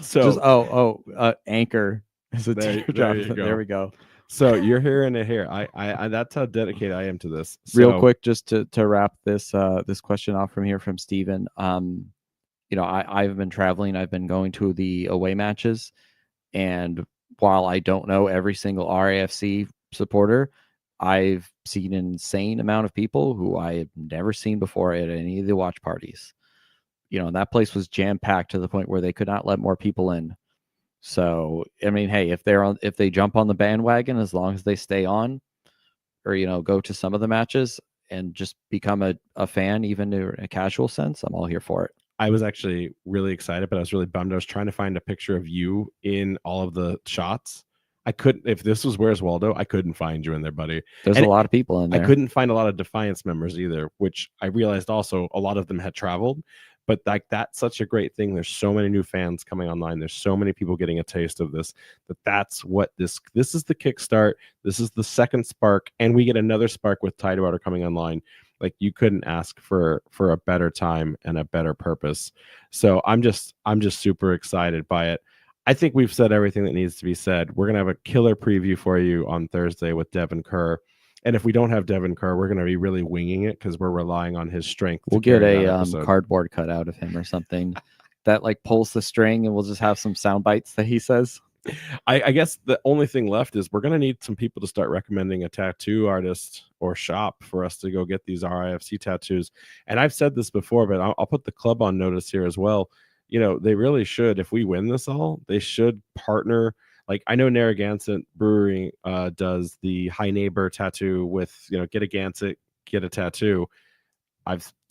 So just anchor is a teardrop. There we go. So you're hearing it here. I that's how dedicated I am to this. So, real quick, just to wrap this question off from here from Steven. I've been traveling. I've been going to the away matches, and while I don't know every single RAFC supporter, I've seen an insane amount of people who I have never seen before at any of the watch parties. that place was jam packed to the point where they could not let more people in. So, I mean, hey, if they jump on the bandwagon, as long as they stay on, or go to some of the matches and just become a fan, even in a casual sense, I'm all here for it. I was actually really excited, but I was really bummed. I was trying to find a picture of you in all of the shots. I couldn't. If this was Where's Waldo, I couldn't find you in there, buddy. There's a lot of people in there. I couldn't find a lot of Defiance members either, which I realized also a lot of them had traveled. But like that's such a great thing. There's so many new fans coming online. There's so many people getting a taste of this. That's what this is the kickstart. This is the second spark, and we get another spark with Tidewater coming online. Like you couldn't ask for a better time and a better purpose. So I'm just super excited by it. I think we've said everything that needs to be said. We're gonna have a killer preview for you on Thursday with Devin Kerr. And if we don't have Devin Kerr, we're going to be really winging it because we're relying on his strength. We'll get a cardboard cut out of him or something that like pulls the string, and we'll just have some sound bites that he says. I guess the only thing left is we're going to need some people to start recommending a tattoo artist or shop for us to go get these RIFC tattoos. And I've said this before, but I'll put the club on notice here as well. They really should, if we win this all, they should partner. Like I know Narragansett Brewery does the High Neighbor tattoo with, get a Gansett, get a tattoo.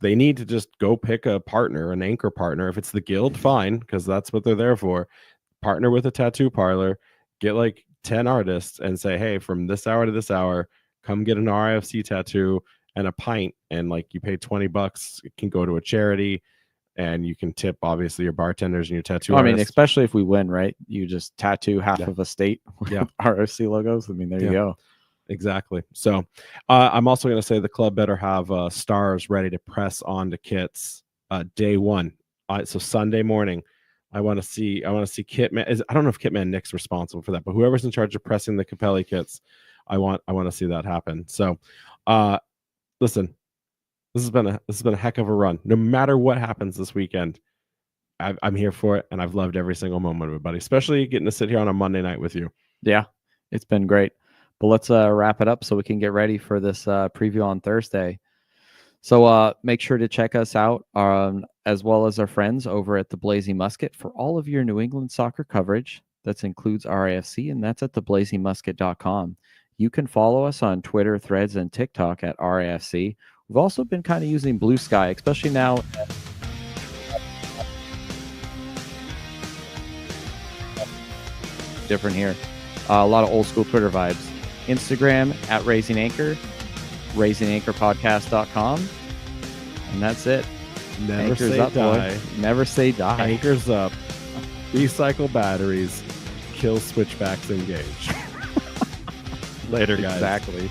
They need to just go pick a partner, an anchor partner. If it's the guild, fine, because that's what they're there for. Partner with a tattoo parlor, get like 10 artists and say, hey, from this hour to this hour, come get an RIFC tattoo and a pint. And like you pay $20, it can go to a charity. And you can tip, obviously, your bartenders and your tattoo artists. I mean, especially if we win, right? You just tattoo half of a state with RFC logos. I mean, there you go. Exactly. So I'm also going to say the club better have stars ready to press onto kits day one. So Sunday morning, I want to see Kitman. I don't know if Kitman Nick's responsible for that, but whoever's in charge of pressing the Capelli kits, I want to see that happen. So listen. This has been a heck of a run. No matter what happens this weekend, I'm here for it, and I've loved every single moment of it, buddy. Especially getting to sit here on a Monday night with you. Yeah, it's been great. But let's wrap it up so we can get ready for this preview on Thursday. So make sure to check us out, as well as our friends over at the Blazing Musket for all of your New England soccer coverage. That includes RIFC, and that's at theblazingmusket.com. You can follow us on Twitter, Threads, and TikTok at RIFC. We've also been kind of using Blue Sky, especially now. Different here. A lot of old school Twitter vibes. Instagram at Raising Anchor, raisinganchorpodcast.com. And that's it. Never Anchors say up, die. boy. Never say die. Anchors up. Recycle batteries. Kill switchbacks. Engage. Later, guys. Exactly.